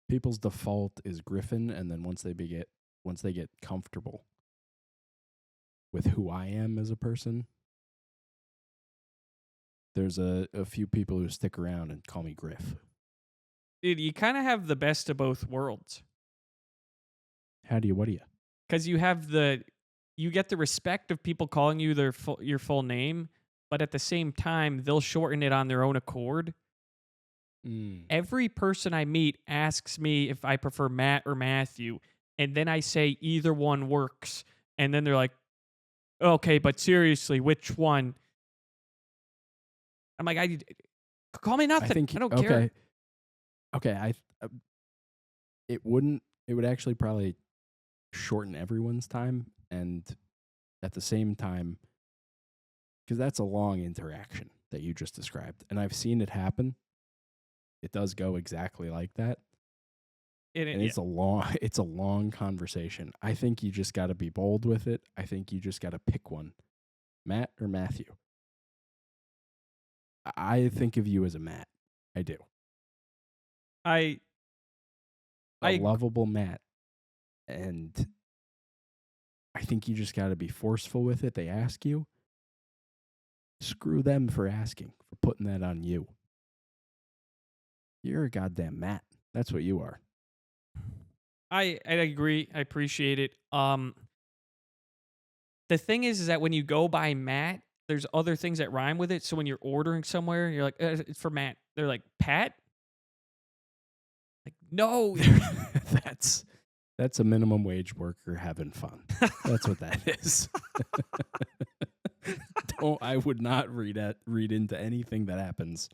People's default is Griffin, and then once they get comfortable with who I am as a person, there's a few people who stick around and call me Griff. Dude, you kind of have the best of both worlds. What do you? Because you get the respect of people calling you your full name, but at the same time, they'll shorten it on their own accord. Every person I meet asks me if I prefer Matt or Matthew, and then I say either one works, and then they're like, "Okay, but seriously, which one?" I'm like, "I call me I nothing. think I don't care." okay, okay. It wouldn't. It would actually probably shorten everyone's time, and at the same time, because that's a long interaction that you just described, and I've seen it happen. It does go exactly like that, and Yeah, it's a long conversation. I think you just got to be bold with it. I think you just got to pick one, Matt or Matthew. I think of you as a Matt. I do. I A I lovable Matt, and I think you just got to be forceful with it. They ask you, screw them for asking, for putting that on you. You're a goddamn Matt. That's what you are. I agree. I appreciate it. The thing is that when you go by Matt, there's other things that rhyme with it. So when you're ordering somewhere, you're like, "It's for Matt." They're like, "Pat?" Like, no. that's that's a minimum wage worker having fun. That's what that is. I would not read into anything that happens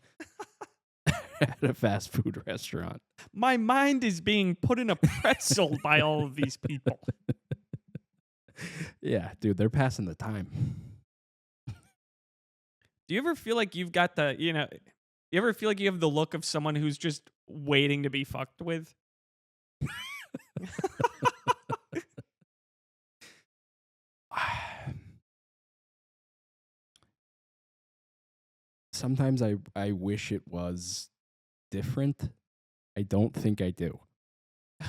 at a fast food restaurant. My mind is being put in a pretzel by all of these people. Yeah, dude, they're passing the time. Do you ever feel like you've got you ever feel like you have the look of someone who's just waiting to be fucked with? Sometimes I wish it was different. I don't think I do.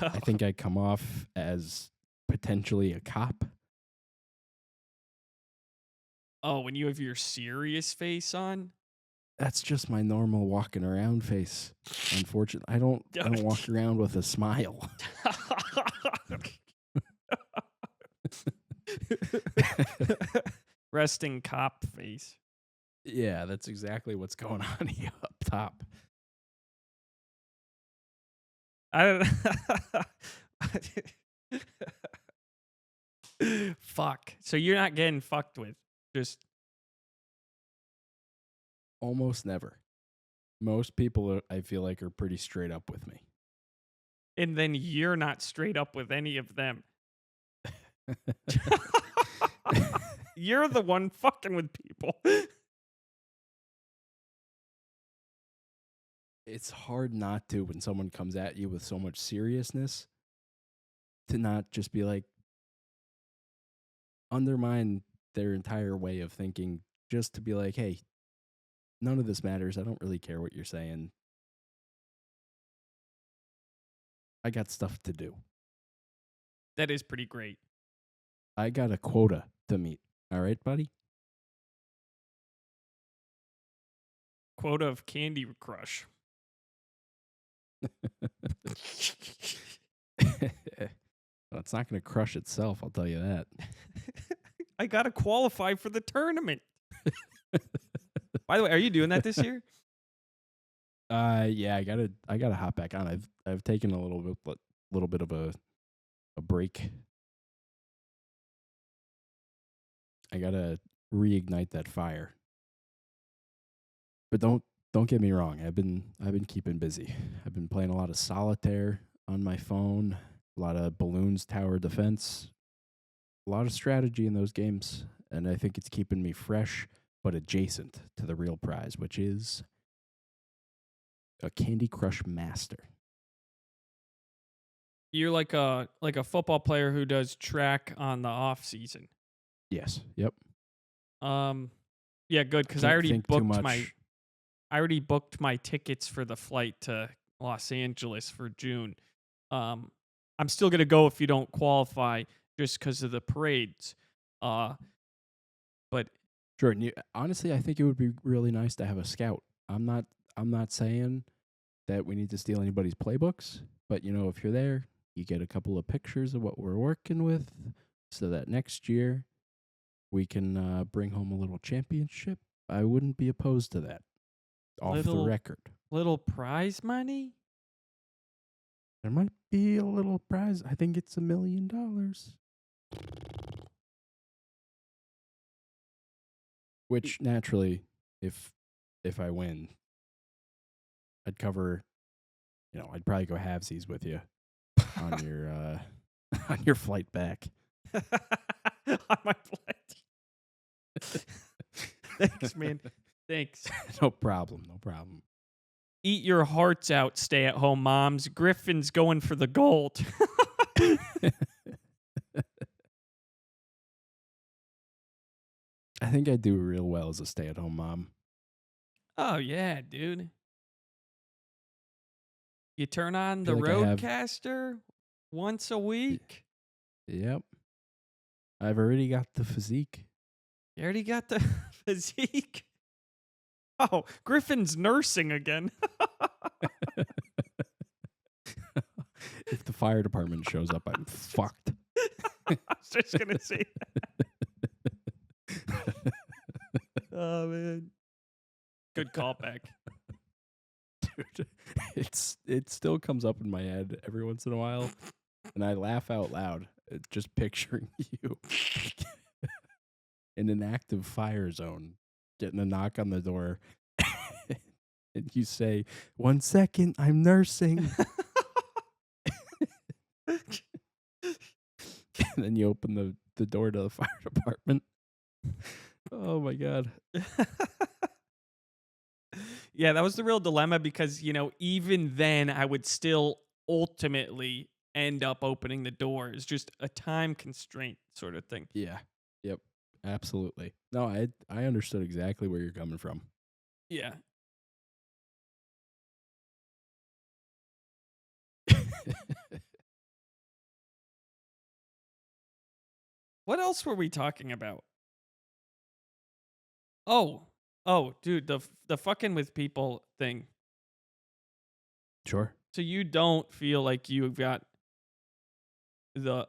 I think I come off as potentially a cop. Oh, when you have your serious face on? That's just my normal walking around face. Unfortunately, I don't walk around with a smile. Resting cop face. Yeah, that's exactly what's going on here up top. I don't Fuck. So you're not getting fucked with. Just Almost never. Most people I feel like are pretty straight up with me. and then you're not straight up with any of them. You're the one fucking with people. It's hard not to when someone comes at you with so much seriousness to not just be like undermine their entire way of thinking just to be like, "Hey, none of this matters. I don't really care what you're saying. I got stuff to do. That is pretty great. I got a quota to meet." All right, buddy? Quota of Candy Crush. Well, it's not going to crush itself, I'll tell you that. I gotta qualify for the tournament. By the way, are you doing that this year? Yeah, I gotta hop back on. I've taken a little bit of a break. I gotta reignite that fire. But don't get me wrong. I've been keeping busy. I've been playing a lot of solitaire on my phone, a lot of balloons tower defense, a lot of strategy in those games, and I think it's keeping me fresh but adjacent to the real prize, which is a Candy Crush master. You're like a football player who does track on the off season. Yes. Yep. Yeah, good because Can't think too much. I already booked my tickets for the flight to Los Angeles for June. I'm still gonna go if you don't qualify, just because of the parades. But Sure. And honestly, I think it would be really nice to have a scout. I'm not saying that we need to steal anybody's playbooks, but if you're there, you get a couple of pictures of what we're working with, so that next year we can bring home a little championship. I wouldn't be opposed to that. Off the record, little prize money. there might be a little prize. I think it's $1 million. Which naturally, if I win, I'd cover. I'd probably go halvesies with you on your on your flight back. On my flight. Thanks, man. Thanks. No problem. No problem. Eat your hearts out, stay-at-home moms. Griffin's going for the gold. I think I do real well as a stay-at-home mom. Oh, yeah, dude. You turn on the Feel like I have- Roadcaster once a week. Yep. I've already got the physique. You already got the physique. Oh, Griffin's nursing again. If the fire department shows up, I'm fucked. I was just going to say that. Oh, man. Good callback. Dude, it still comes up in my head every once in a while, and I laugh out loud just picturing you in an active fire zone, getting a knock on the door, and you say, "1 second, I'm nursing." And then you open the door to the fire department. Oh my God. Yeah, that was the real dilemma because, even then I would still ultimately end up opening the door. It's just a time constraint sort of thing. Yeah. Yep. Absolutely. No, I understood exactly where you're coming from. Yeah. What else were we talking about? Oh, dude, the fucking with people thing. Sure. So you don't feel like you've got the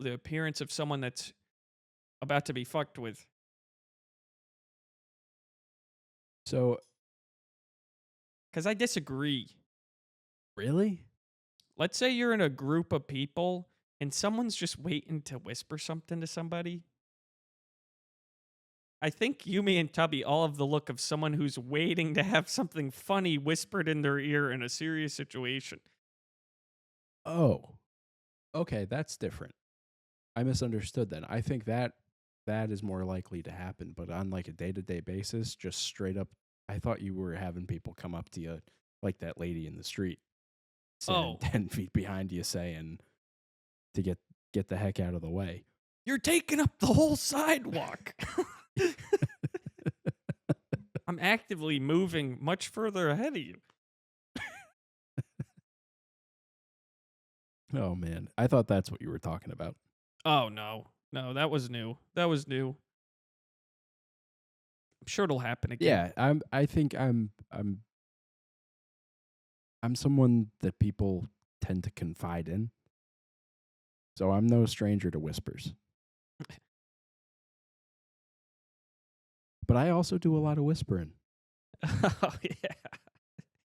appearance of someone that's about to be fucked with. So, Because I disagree. really? Let's say you're in a group of people and someone's just waiting to whisper something to somebody. I think Yumi and Tubby all have the look of someone who's waiting to have something funny whispered in their ear in a serious situation. Oh. Okay, that's different. I misunderstood then. I think that is more likely to happen, but on like a day-to-day basis, just straight up, I thought you were having people come up to you like that lady in the street, standing Oh. 10 feet behind you saying to get the heck out of the way. You're taking up the whole sidewalk. I'm actively moving much further ahead of you. Oh man, I thought that's what you were talking about. Oh, no. No, that was new. I'm sure it'll happen again. Yeah, I think I'm someone that people tend to confide in. So I'm no stranger to whispers. But I also do a lot of whispering. Oh, yeah.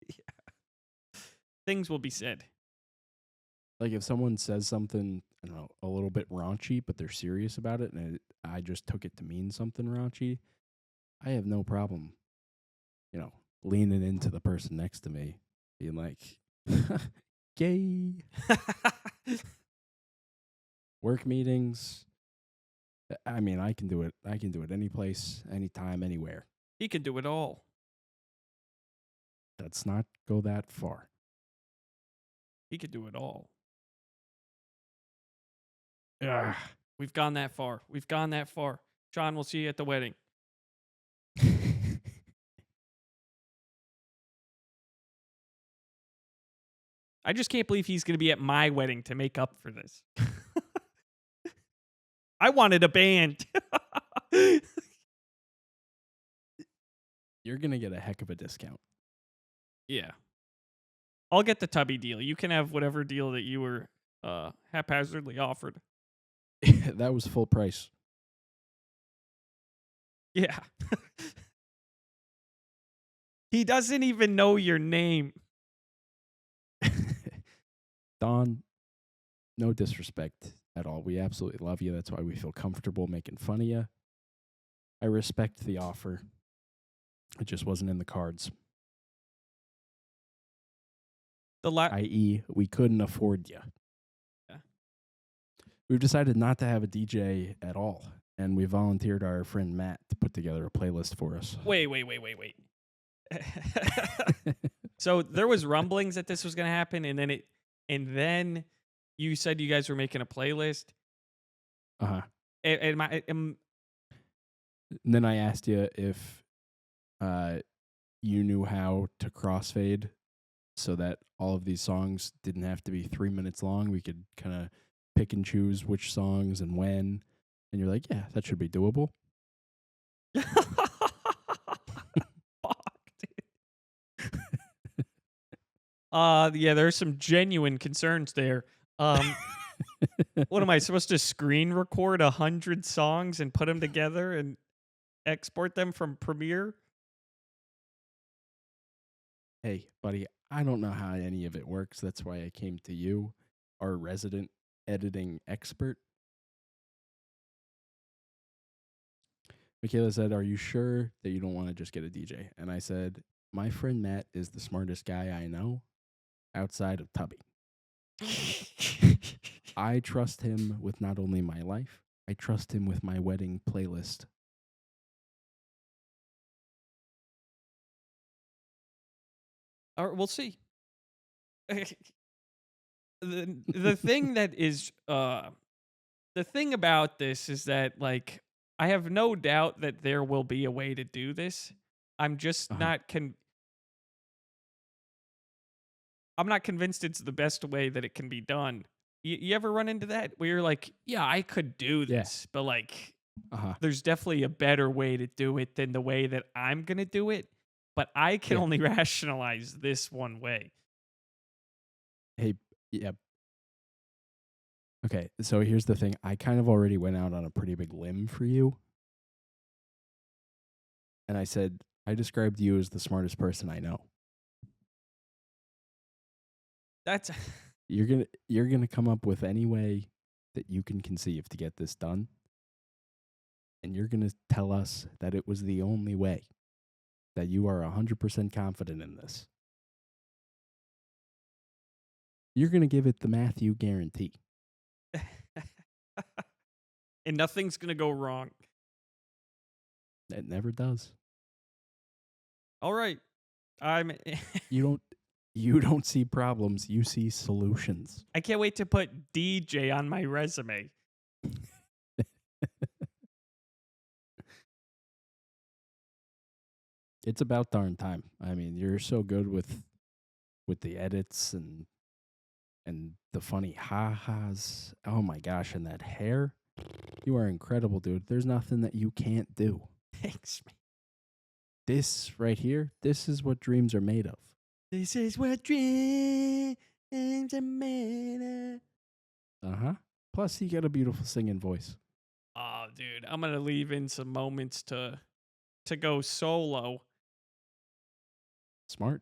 Yeah. Things will be said. Like if someone says something, I don't know, a little bit raunchy, but they're serious about it, and I just took it to mean something raunchy, I have no problem, leaning into the person next to me, being like, gay. Work meetings. I mean, I can do it. I can do it any place, anytime, anywhere. He can do it all. Let's not go that far. He could do it all. Ugh. We've gone that far. John, we'll see you at the wedding. I just can't believe he's going to be at my wedding to make up for this. I wanted a band. You're going to get a heck of a discount. Yeah. I'll get the Tubby deal. You can have whatever deal that you were haphazardly offered. That was full price. Yeah. He doesn't even know your name. Don, no disrespect at all. We absolutely love you. That's why we feel comfortable making fun of you. I respect the offer. It just wasn't in the cards. I.e., we couldn't afford you. Yeah. We've decided not to have a DJ at all, and we volunteered our friend Matt to put together a playlist for us. Wait. So there was rumblings that this was going to happen, and then you said you guys were making a playlist. Uh-huh. And then I asked you if you knew how to crossfade so that all of these songs didn't have to be 3 minutes long. We could kind of pick and choose which songs and when. And you're like, yeah, that should be doable. Fuck, dude. Yeah, there's some genuine concerns there. What am I supposed to screen record 100 songs and put them together and export them from Premiere? Hey, buddy, I don't know how any of it works. That's why I came to you, our resident editing expert. Michaela said, are you sure that you don't want to just get a DJ? And I said, my friend Matt is the smartest guy I know outside of Tubby. I trust him with not only my life, I trust him with my wedding playlist. All right, we'll see. The thing that is the thing about this is that, like, I have no doubt that there will be a way to do this. I'm just not I'm not convinced it's the best way that it can be done. You ever run into that where you're like, yeah, I could do this, but like, there's definitely a better way to do it than the way that I'm gonna do it. But I can only rationalize this one way. Hey, yeah. Okay, so here's the thing. I kind of already went out on a pretty big limb for you. And I said, I described you as the smartest person I know. That's you're gonna come up with any way that you can conceive to get this done. And you're gonna tell us that it was the only way. That you are 100% confident in this. You're gonna give it the Matthew guarantee. And nothing's gonna go wrong. It never does. All right. You don't see problems, you see solutions. I can't wait to put DJ on my resume. It's about darn time. I mean, you're so good with the edits and the funny ha-has. Oh my gosh, and that hair. You are incredible, dude. There's nothing that you can't do. Thanks, man. This right here, this is what dreams are made of. This is what dreams are made of. Uh-huh. Plus, you got a beautiful singing voice. Oh, dude. I'm going to leave in some moments to go solo. Smart.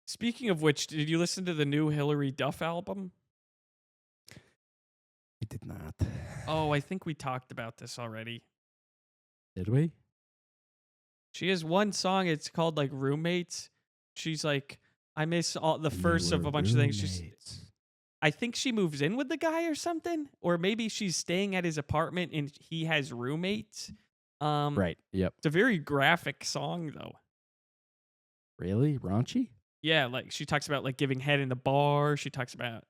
Speaking of which, did you listen to the new Hilary Duff album? I did not. Oh, I think we talked about this already. Did we? She has one song. It's called like Roommates. She's like, I miss all the first of a bunch of things. I think she moves in with the guy or something, or maybe she's staying at his apartment and he has roommates. Right. Yep. It's a very graphic song, though. Really? Raunchy? Yeah, like she talks about like giving head in the bar. She talks about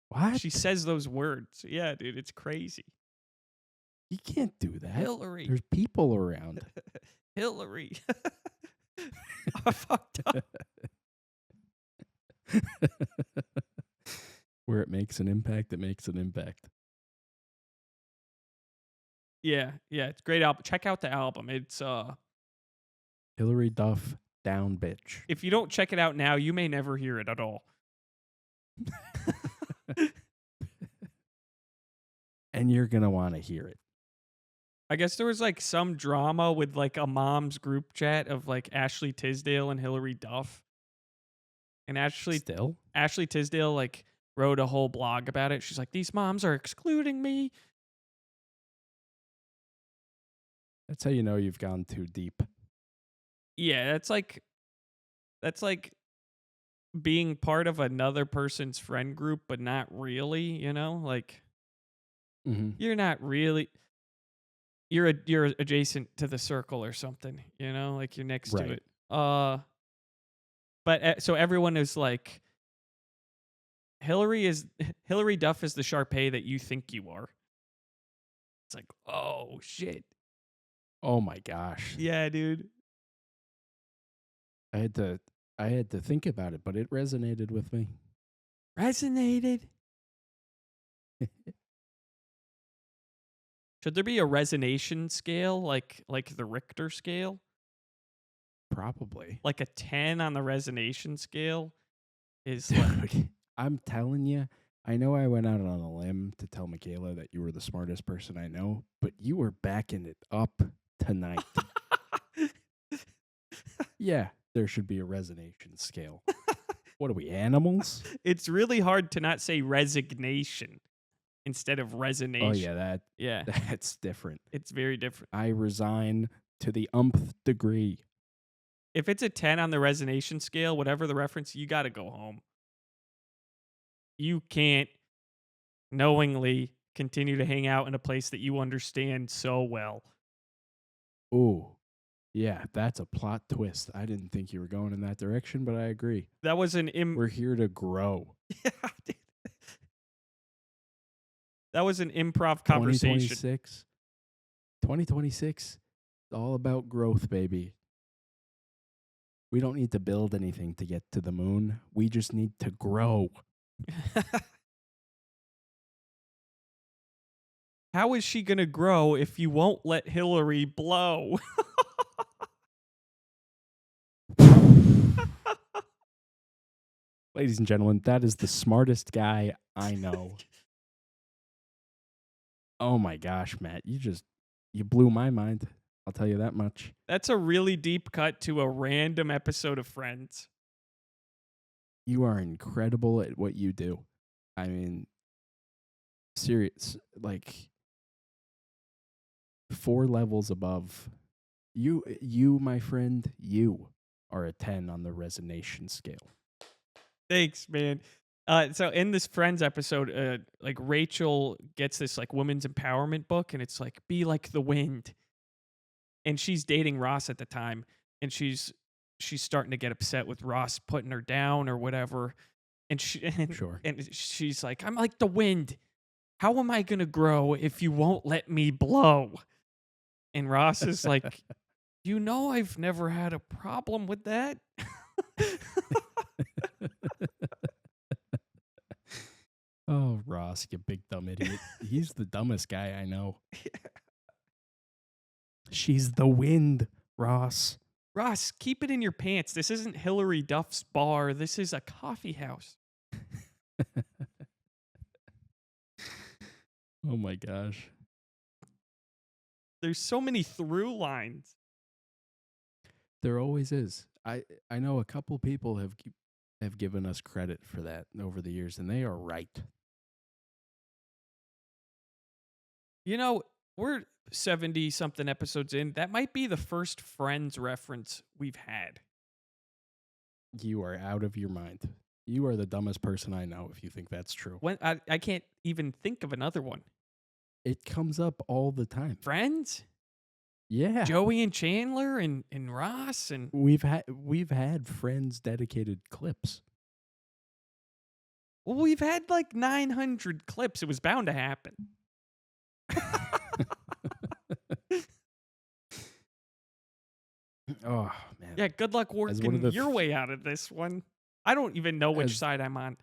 what? She says those words. Yeah, dude, it's crazy. You can't do that. Hillary. There's people around. Hillary. I fucked up. Where it makes an impact, it makes an impact. Yeah, it's a great album. Check out the album. It's Hilary Duff, down bitch. If you don't check it out now, you may never hear it at all. And you're gonna want to hear it. I guess there was like some drama with like a mom's group chat of like Ashley Tisdale and Hilary Duff. And Ashley Tisdale like wrote a whole blog about it. She's like, these moms are excluding me. That's how you know you've gone too deep. Yeah, that's like being part of another person's friend group, but not really, you know? Like you're not really you're adjacent to the circle or something, you know? Like you're next to Right. it. But so everyone is like Hilary Duff is the Sharpay that you think you are. It's like, "Oh shit." Oh my gosh. Yeah, dude. I had to I had to think about it, but it resonated with me. Resonated. Should there be a resonation scale like the Richter scale? Probably. Like a 10 on the resonation scale is like Dude, I'm telling you, I know I went out on a limb to tell Michaela that you were the smartest person I know, but you were backing it up tonight. Yeah, there should be a resonation scale. What are we, animals? It's really hard to not say resignation instead of resonation. Oh yeah, Yeah, that's different. it's very different. I resign to the umpth degree. If it's a 10 on the resonation scale, whatever the reference, you got to go home. You can't knowingly continue to hang out in a place that you understand so well. Ooh. Yeah, that's a plot twist. I didn't think you were going in that direction, but I agree. That was We're here to grow. Yeah, dude. That was an improv conversation. 2026, it's all about growth, baby. We don't need to build anything to get to the moon. We just need to grow. How is she going to grow if you won't let Hillary blow? Ladies and gentlemen, that is the smartest guy I know. Oh my gosh, Matt, you blew my mind. I'll tell you that much. That's a really deep cut to a random episode of Friends. You are incredible at what you do. I mean, serious, like 4 levels above. You, my friend, you are a 10 on the resonation scale. Thanks, man. So in this Friends episode, like Rachel gets this like women's empowerment book, and it's like be like the wind. And she's dating Ross at the time, and she's starting to get upset with Ross putting her down or whatever. And Sure. and she's like, I'm like the wind. How am I gonna grow if you won't let me blow? And Ross is like, you know, I've never had a problem with that. Oh, Ross, you big dumb idiot. He's the dumbest guy I know. She's the wind, Ross. Ross, keep it in your pants. This isn't Hilary Duff's bar. This is a coffee house. Oh my gosh. There's so many through lines. There always is. I know a couple people have given us credit for that over the years, and they are right. You know, we're 70 something episodes in. That might be the first Friends reference we've had. You are out of your mind. You are the dumbest person I know if you think that's true. When I can't even think of another one. It comes up all the time. Friends? Yeah. Joey and Chandler and Ross and We've had Friends dedicated clips. well, we've had like 900 clips. It was bound to happen. Oh man. Yeah, good luck one of working the your way out of this one. I don't even know which As- side I'm on.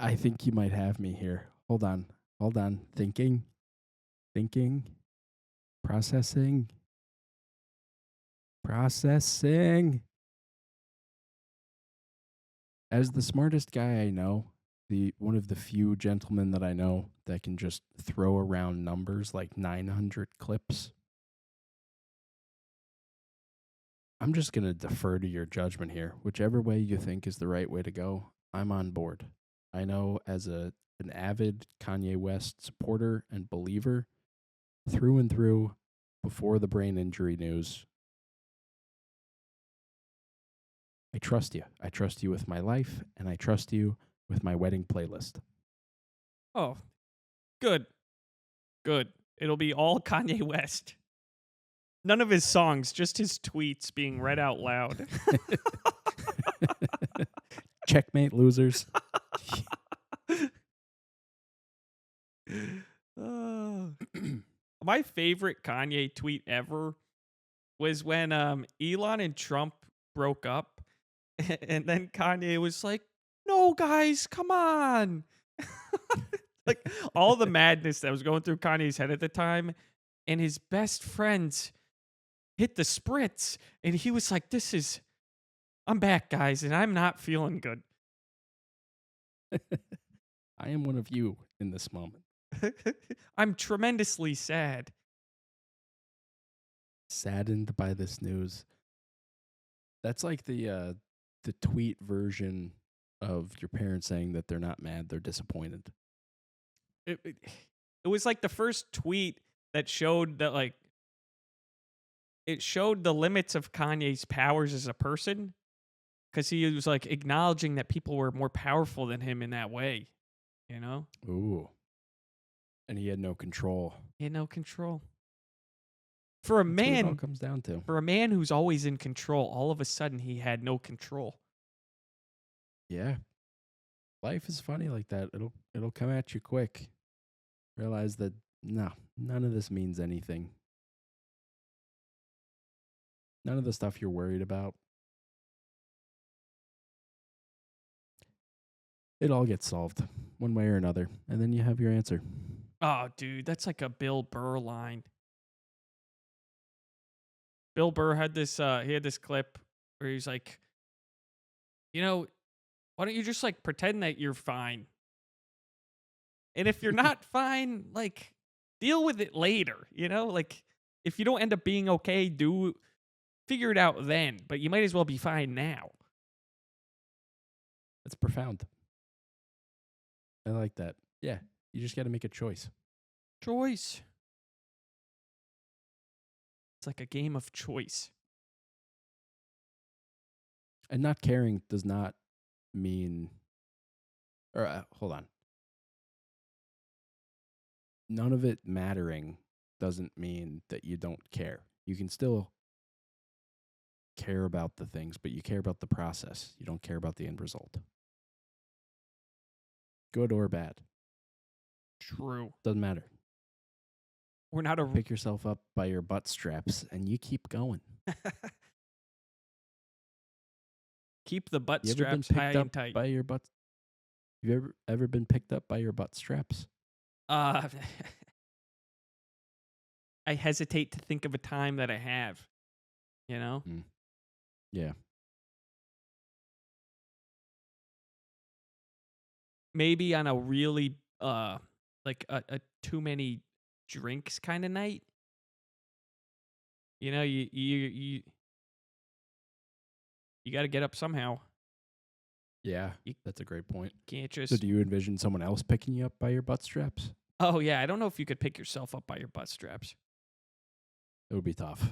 I think you might have me here. Hold on. Thinking. Processing. As the smartest guy I know, one of the few gentlemen that I know that can just throw around numbers like 900 clips. I'm just going to defer to your judgment here. Whichever way you think is the right way to go, I'm on board. I know as an avid Kanye West supporter and believer through and through before the brain injury news, I trust you. I trust you with my life and I trust you with my wedding playlist. Oh, good. Good. It'll be all Kanye West. None of his songs, just his tweets being read out loud. Checkmate, losers. Oh. My favorite Kanye tweet ever was when Elon and Trump broke up, and then Kanye was like, "No, guys, come on!" Like all the madness that was going through Kanye's head at the time, and his best friends hit the spritz, and he was like, I'm back, guys, and I'm not feeling good." I am one of you in this moment. I'm tremendously sad. Saddened by this news. That's like the tweet version of your parents saying that they're not mad, they're disappointed. It was like the first tweet that showed that, like, it showed the limits of Kanye's powers as a person, because he was like acknowledging that people were more powerful than him in that way, you know? Ooh. And he had no control. He had no control. For a That's what it all man, comes down to. for a man who's always in control, all of a sudden he had no control. Yeah. Life is funny like that. It'll come at you quick. Realize that no, none of this means anything. None of the stuff you're worried about. It all gets solved one way or another, and then you have your answer. Oh, dude, that's like a Bill Burr line. Bill Burr had this he had this clip where he's like, why don't you just like pretend that you're fine? And if you're not fine, like deal with it later, Like if you don't end up being okay, figure it out then, but you might as well be fine now. That's profound. I like that. Yeah, you just got to make a choice. Choice. It's like a game of choice. And not caring does not mean, or hold on. None of it mattering doesn't mean that you don't care. You can still care about the things, but you care about the process. You don't care about the end result. Good or bad. True. Doesn't matter. We're not a Pick yourself up by your butt straps and you keep going. Keep the butt You ever been straps picked high up and tight. by your butt? You ever been picked up by your butt straps? I hesitate to think of a time that I have, Yeah. Maybe on a really like a too many drinks kind of night. You got to get up somehow. Yeah, that's a great point. Can't just So do you envision someone else picking you up by your butt straps? Oh yeah, I don't know if you could pick yourself up by your butt straps. It would be tough.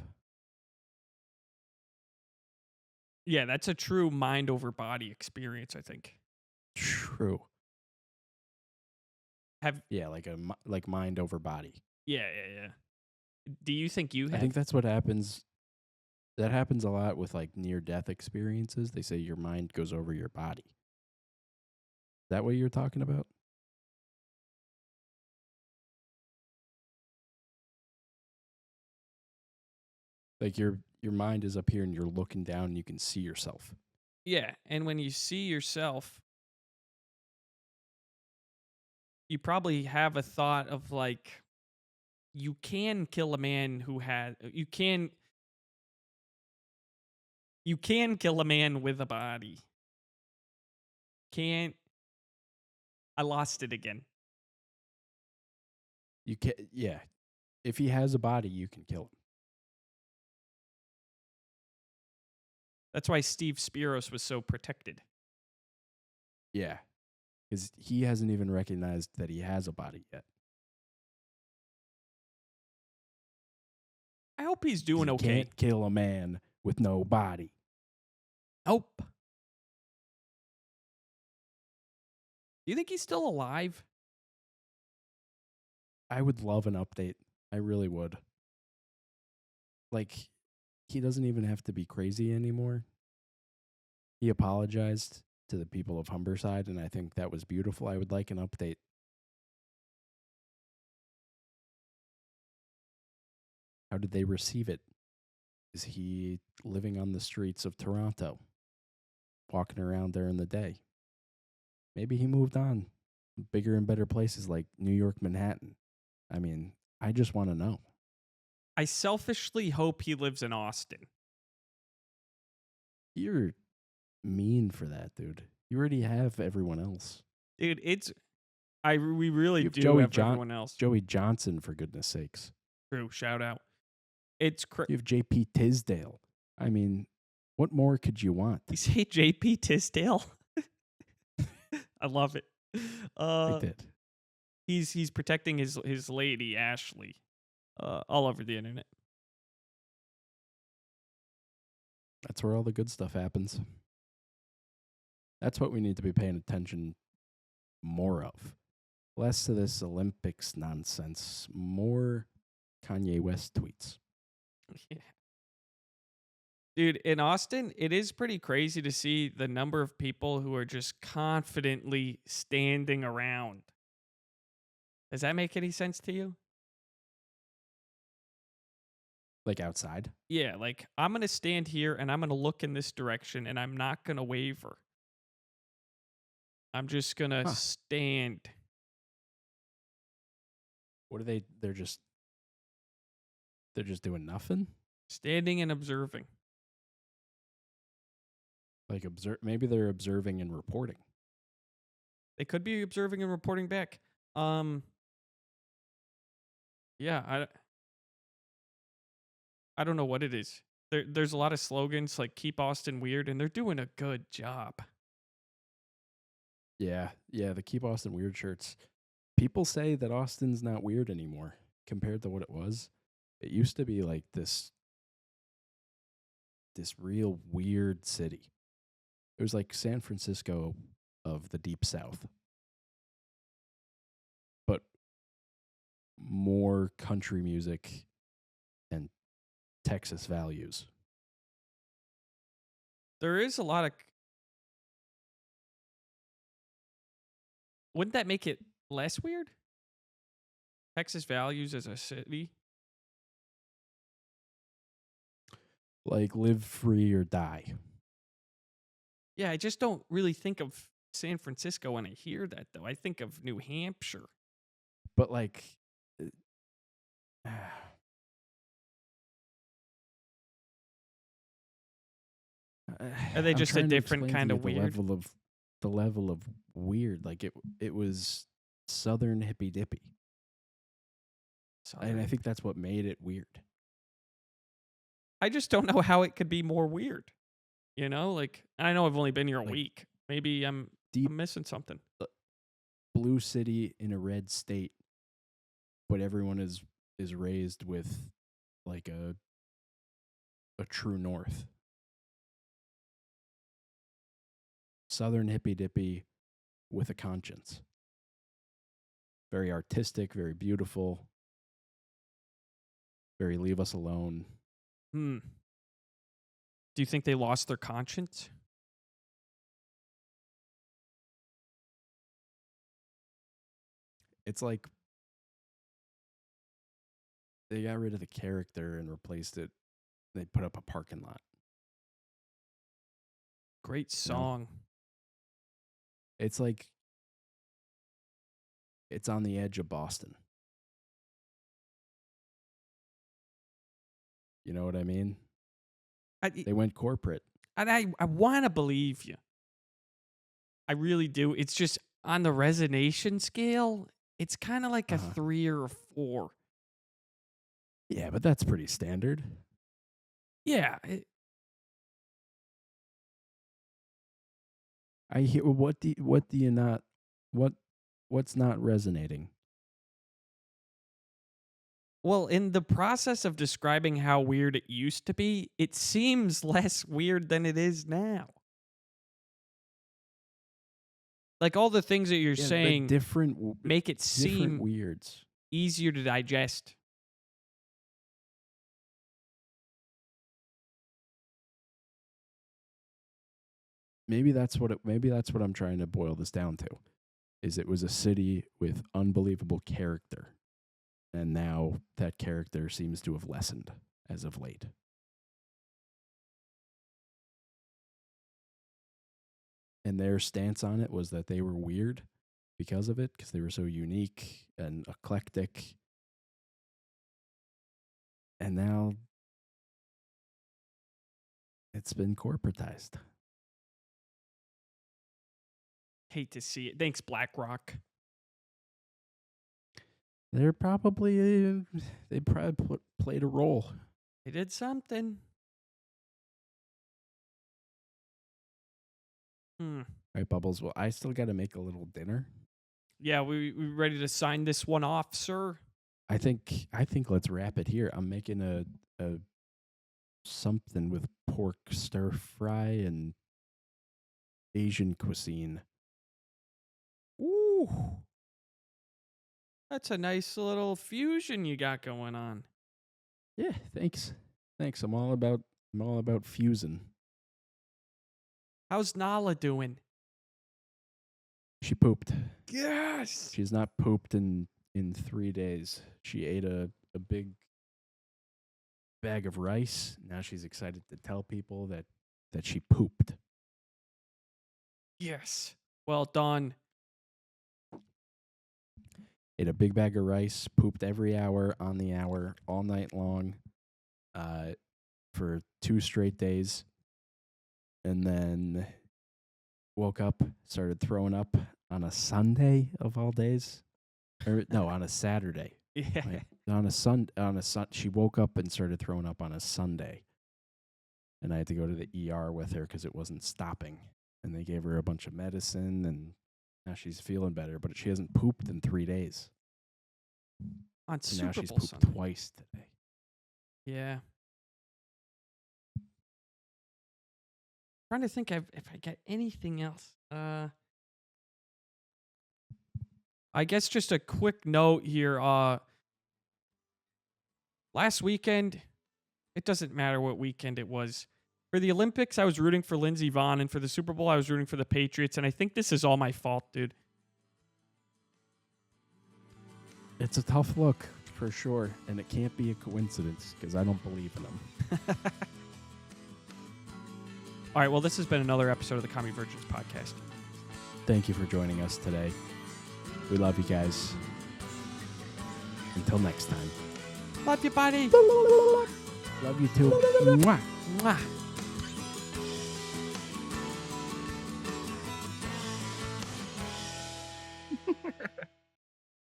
Yeah, that's a true mind over body experience, I think. True. Yeah, like mind over body. Yeah. Do you think you have? I think that's what happens. That happens a lot with like near death experiences. They say your mind goes over your body. Is that what you're talking about? Like your mind is up here and you're looking down and you can see yourself. Yeah, and when you see yourself, you probably have a thought of like, you can kill a man you can kill a man with a body. I lost it again. You can, yeah. If he has a body, you can kill him. That's why Steve Spiros was so protected. Yeah, because he hasn't even recognized that he has a body yet. I hope he's 'Cause doing you okay. can't kill a man with no body. Nope. Do you think he's still alive? I would love an update. I really would. Like, he doesn't even have to be crazy anymore. He apologized to the people of Humberside, and I think that was beautiful. I would like an update. How did they receive it? Is he living on the streets of Toronto, walking around during the day? Maybe he moved on, bigger and better places like New York, Manhattan. I mean, I just want to know. I selfishly hope he lives in Austin. You're mean for that, dude. You already have everyone else. Dude, we really You have do have everyone else. Joey Johnson, for goodness sakes. True, shout out. It's You have JP Tisdale. I mean, what more could you want? You say JP Tisdale? I love it. I did. He's protecting his lady Ashley, all over the internet. That's where all the good stuff happens. That's what we need to be paying attention more of. Less of this Olympics nonsense, more Kanye West tweets. Yeah. Dude, in Austin, it is pretty crazy to see the number of people who are just confidently standing around. Does that make any sense to you? Like outside? Yeah, like I'm going to stand here and I'm going to look in this direction and I'm not going to waver. I'm just going to stand. What are they? They're just doing nothing? Standing and observing. Like maybe they're observing and reporting. They could be observing and reporting back. Yeah, I don't know what it is. There's a lot of slogans like "Keep Austin Weird," and they're doing a good job. Yeah, the Keep Austin Weird shirts. People say that Austin's not weird anymore compared to what it was. It used to be like this real weird city. It was like San Francisco of the Deep South, but more country music and Texas values. There is a lot of. Wouldn't that make it less weird? Texas values as a city. Like live free or die. Yeah, I just don't really think of San Francisco when I hear that, though. I think of New Hampshire. But like Are they I'm just a trying to different explain kind to of you weird? the level of weird. Like it was Southern hippy dippy. And I think that's what made it weird. I just don't know how it could be more weird. You know, like I know I've only been here a week. Maybe I'm missing something. Blue city in a red state, but everyone is raised with like a true north. Southern hippy dippy with a conscience. Very artistic, very beautiful. Very leave us alone. Do you think they lost their conscience? It's like they got rid of the character and replaced it. They put up a parking lot. Great song. It's like it's on the edge of Boston. You know what I mean? They went corporate. And I want to believe you. I really do. It's just on the resonation scale, it's kind of like a 3 or a 4. Yeah, but that's pretty standard. Yeah. I hear what do you not what's not resonating? Well, in the process of describing how weird it used to be, it seems less weird than it is now. Like all the things that you're Yeah, but saying make it different seem weirds. easier to digest. Maybe that's what I'm trying to boil this down to. Is it was a city with unbelievable character, and now that character seems to have lessened as of late. And their stance on it was that they were weird because of it, because they were so unique and eclectic. And now it's been corporatized. Hate to see it. Thanks, BlackRock. They probably played a role. They did something. All right, Bubbles. Well, I still got to make a little dinner. Yeah, we ready to sign this one off, sir? I think let's wrap it here. I'm making a something with pork stir fry and Asian cuisine. Ooh. That's a nice little fusion you got going on. Yeah, thanks. I'm all about fusing. How's Nala doing? She pooped. Yes. She's not pooped in 3 days. She ate a big bag of rice. Now she's excited to tell people that she pooped. Yes. Well done. Ate a big bag of rice, pooped every hour, on the hour, all night long, for 2 straight days. And then woke up, started throwing up on a Sunday of all days. Or no, on a Saturday. Yeah. Like she woke up and started throwing up on a Sunday. And I had to go to the ER with her because it wasn't stopping. And they gave her a bunch of medicine, and now she's feeling better, but she hasn't pooped in 3 days. On So Super now she's Bowl pooped Sunday. twice today. Yeah. Trying to think if I got anything else. I guess just a quick note here. Last weekend, it doesn't matter what weekend it was. For the Olympics, I was rooting for Lindsey Vonn, and for the Super Bowl, I was rooting for the Patriots, and I think this is all my fault, dude. It's a tough look, for sure, and it can't be a coincidence, because I don't believe in them. All right, well, this has been another episode of the Commie Virgins podcast. Thank you for joining us today. We love you guys. Until next time. Love you, buddy. Love you too. Mwah. Mwah.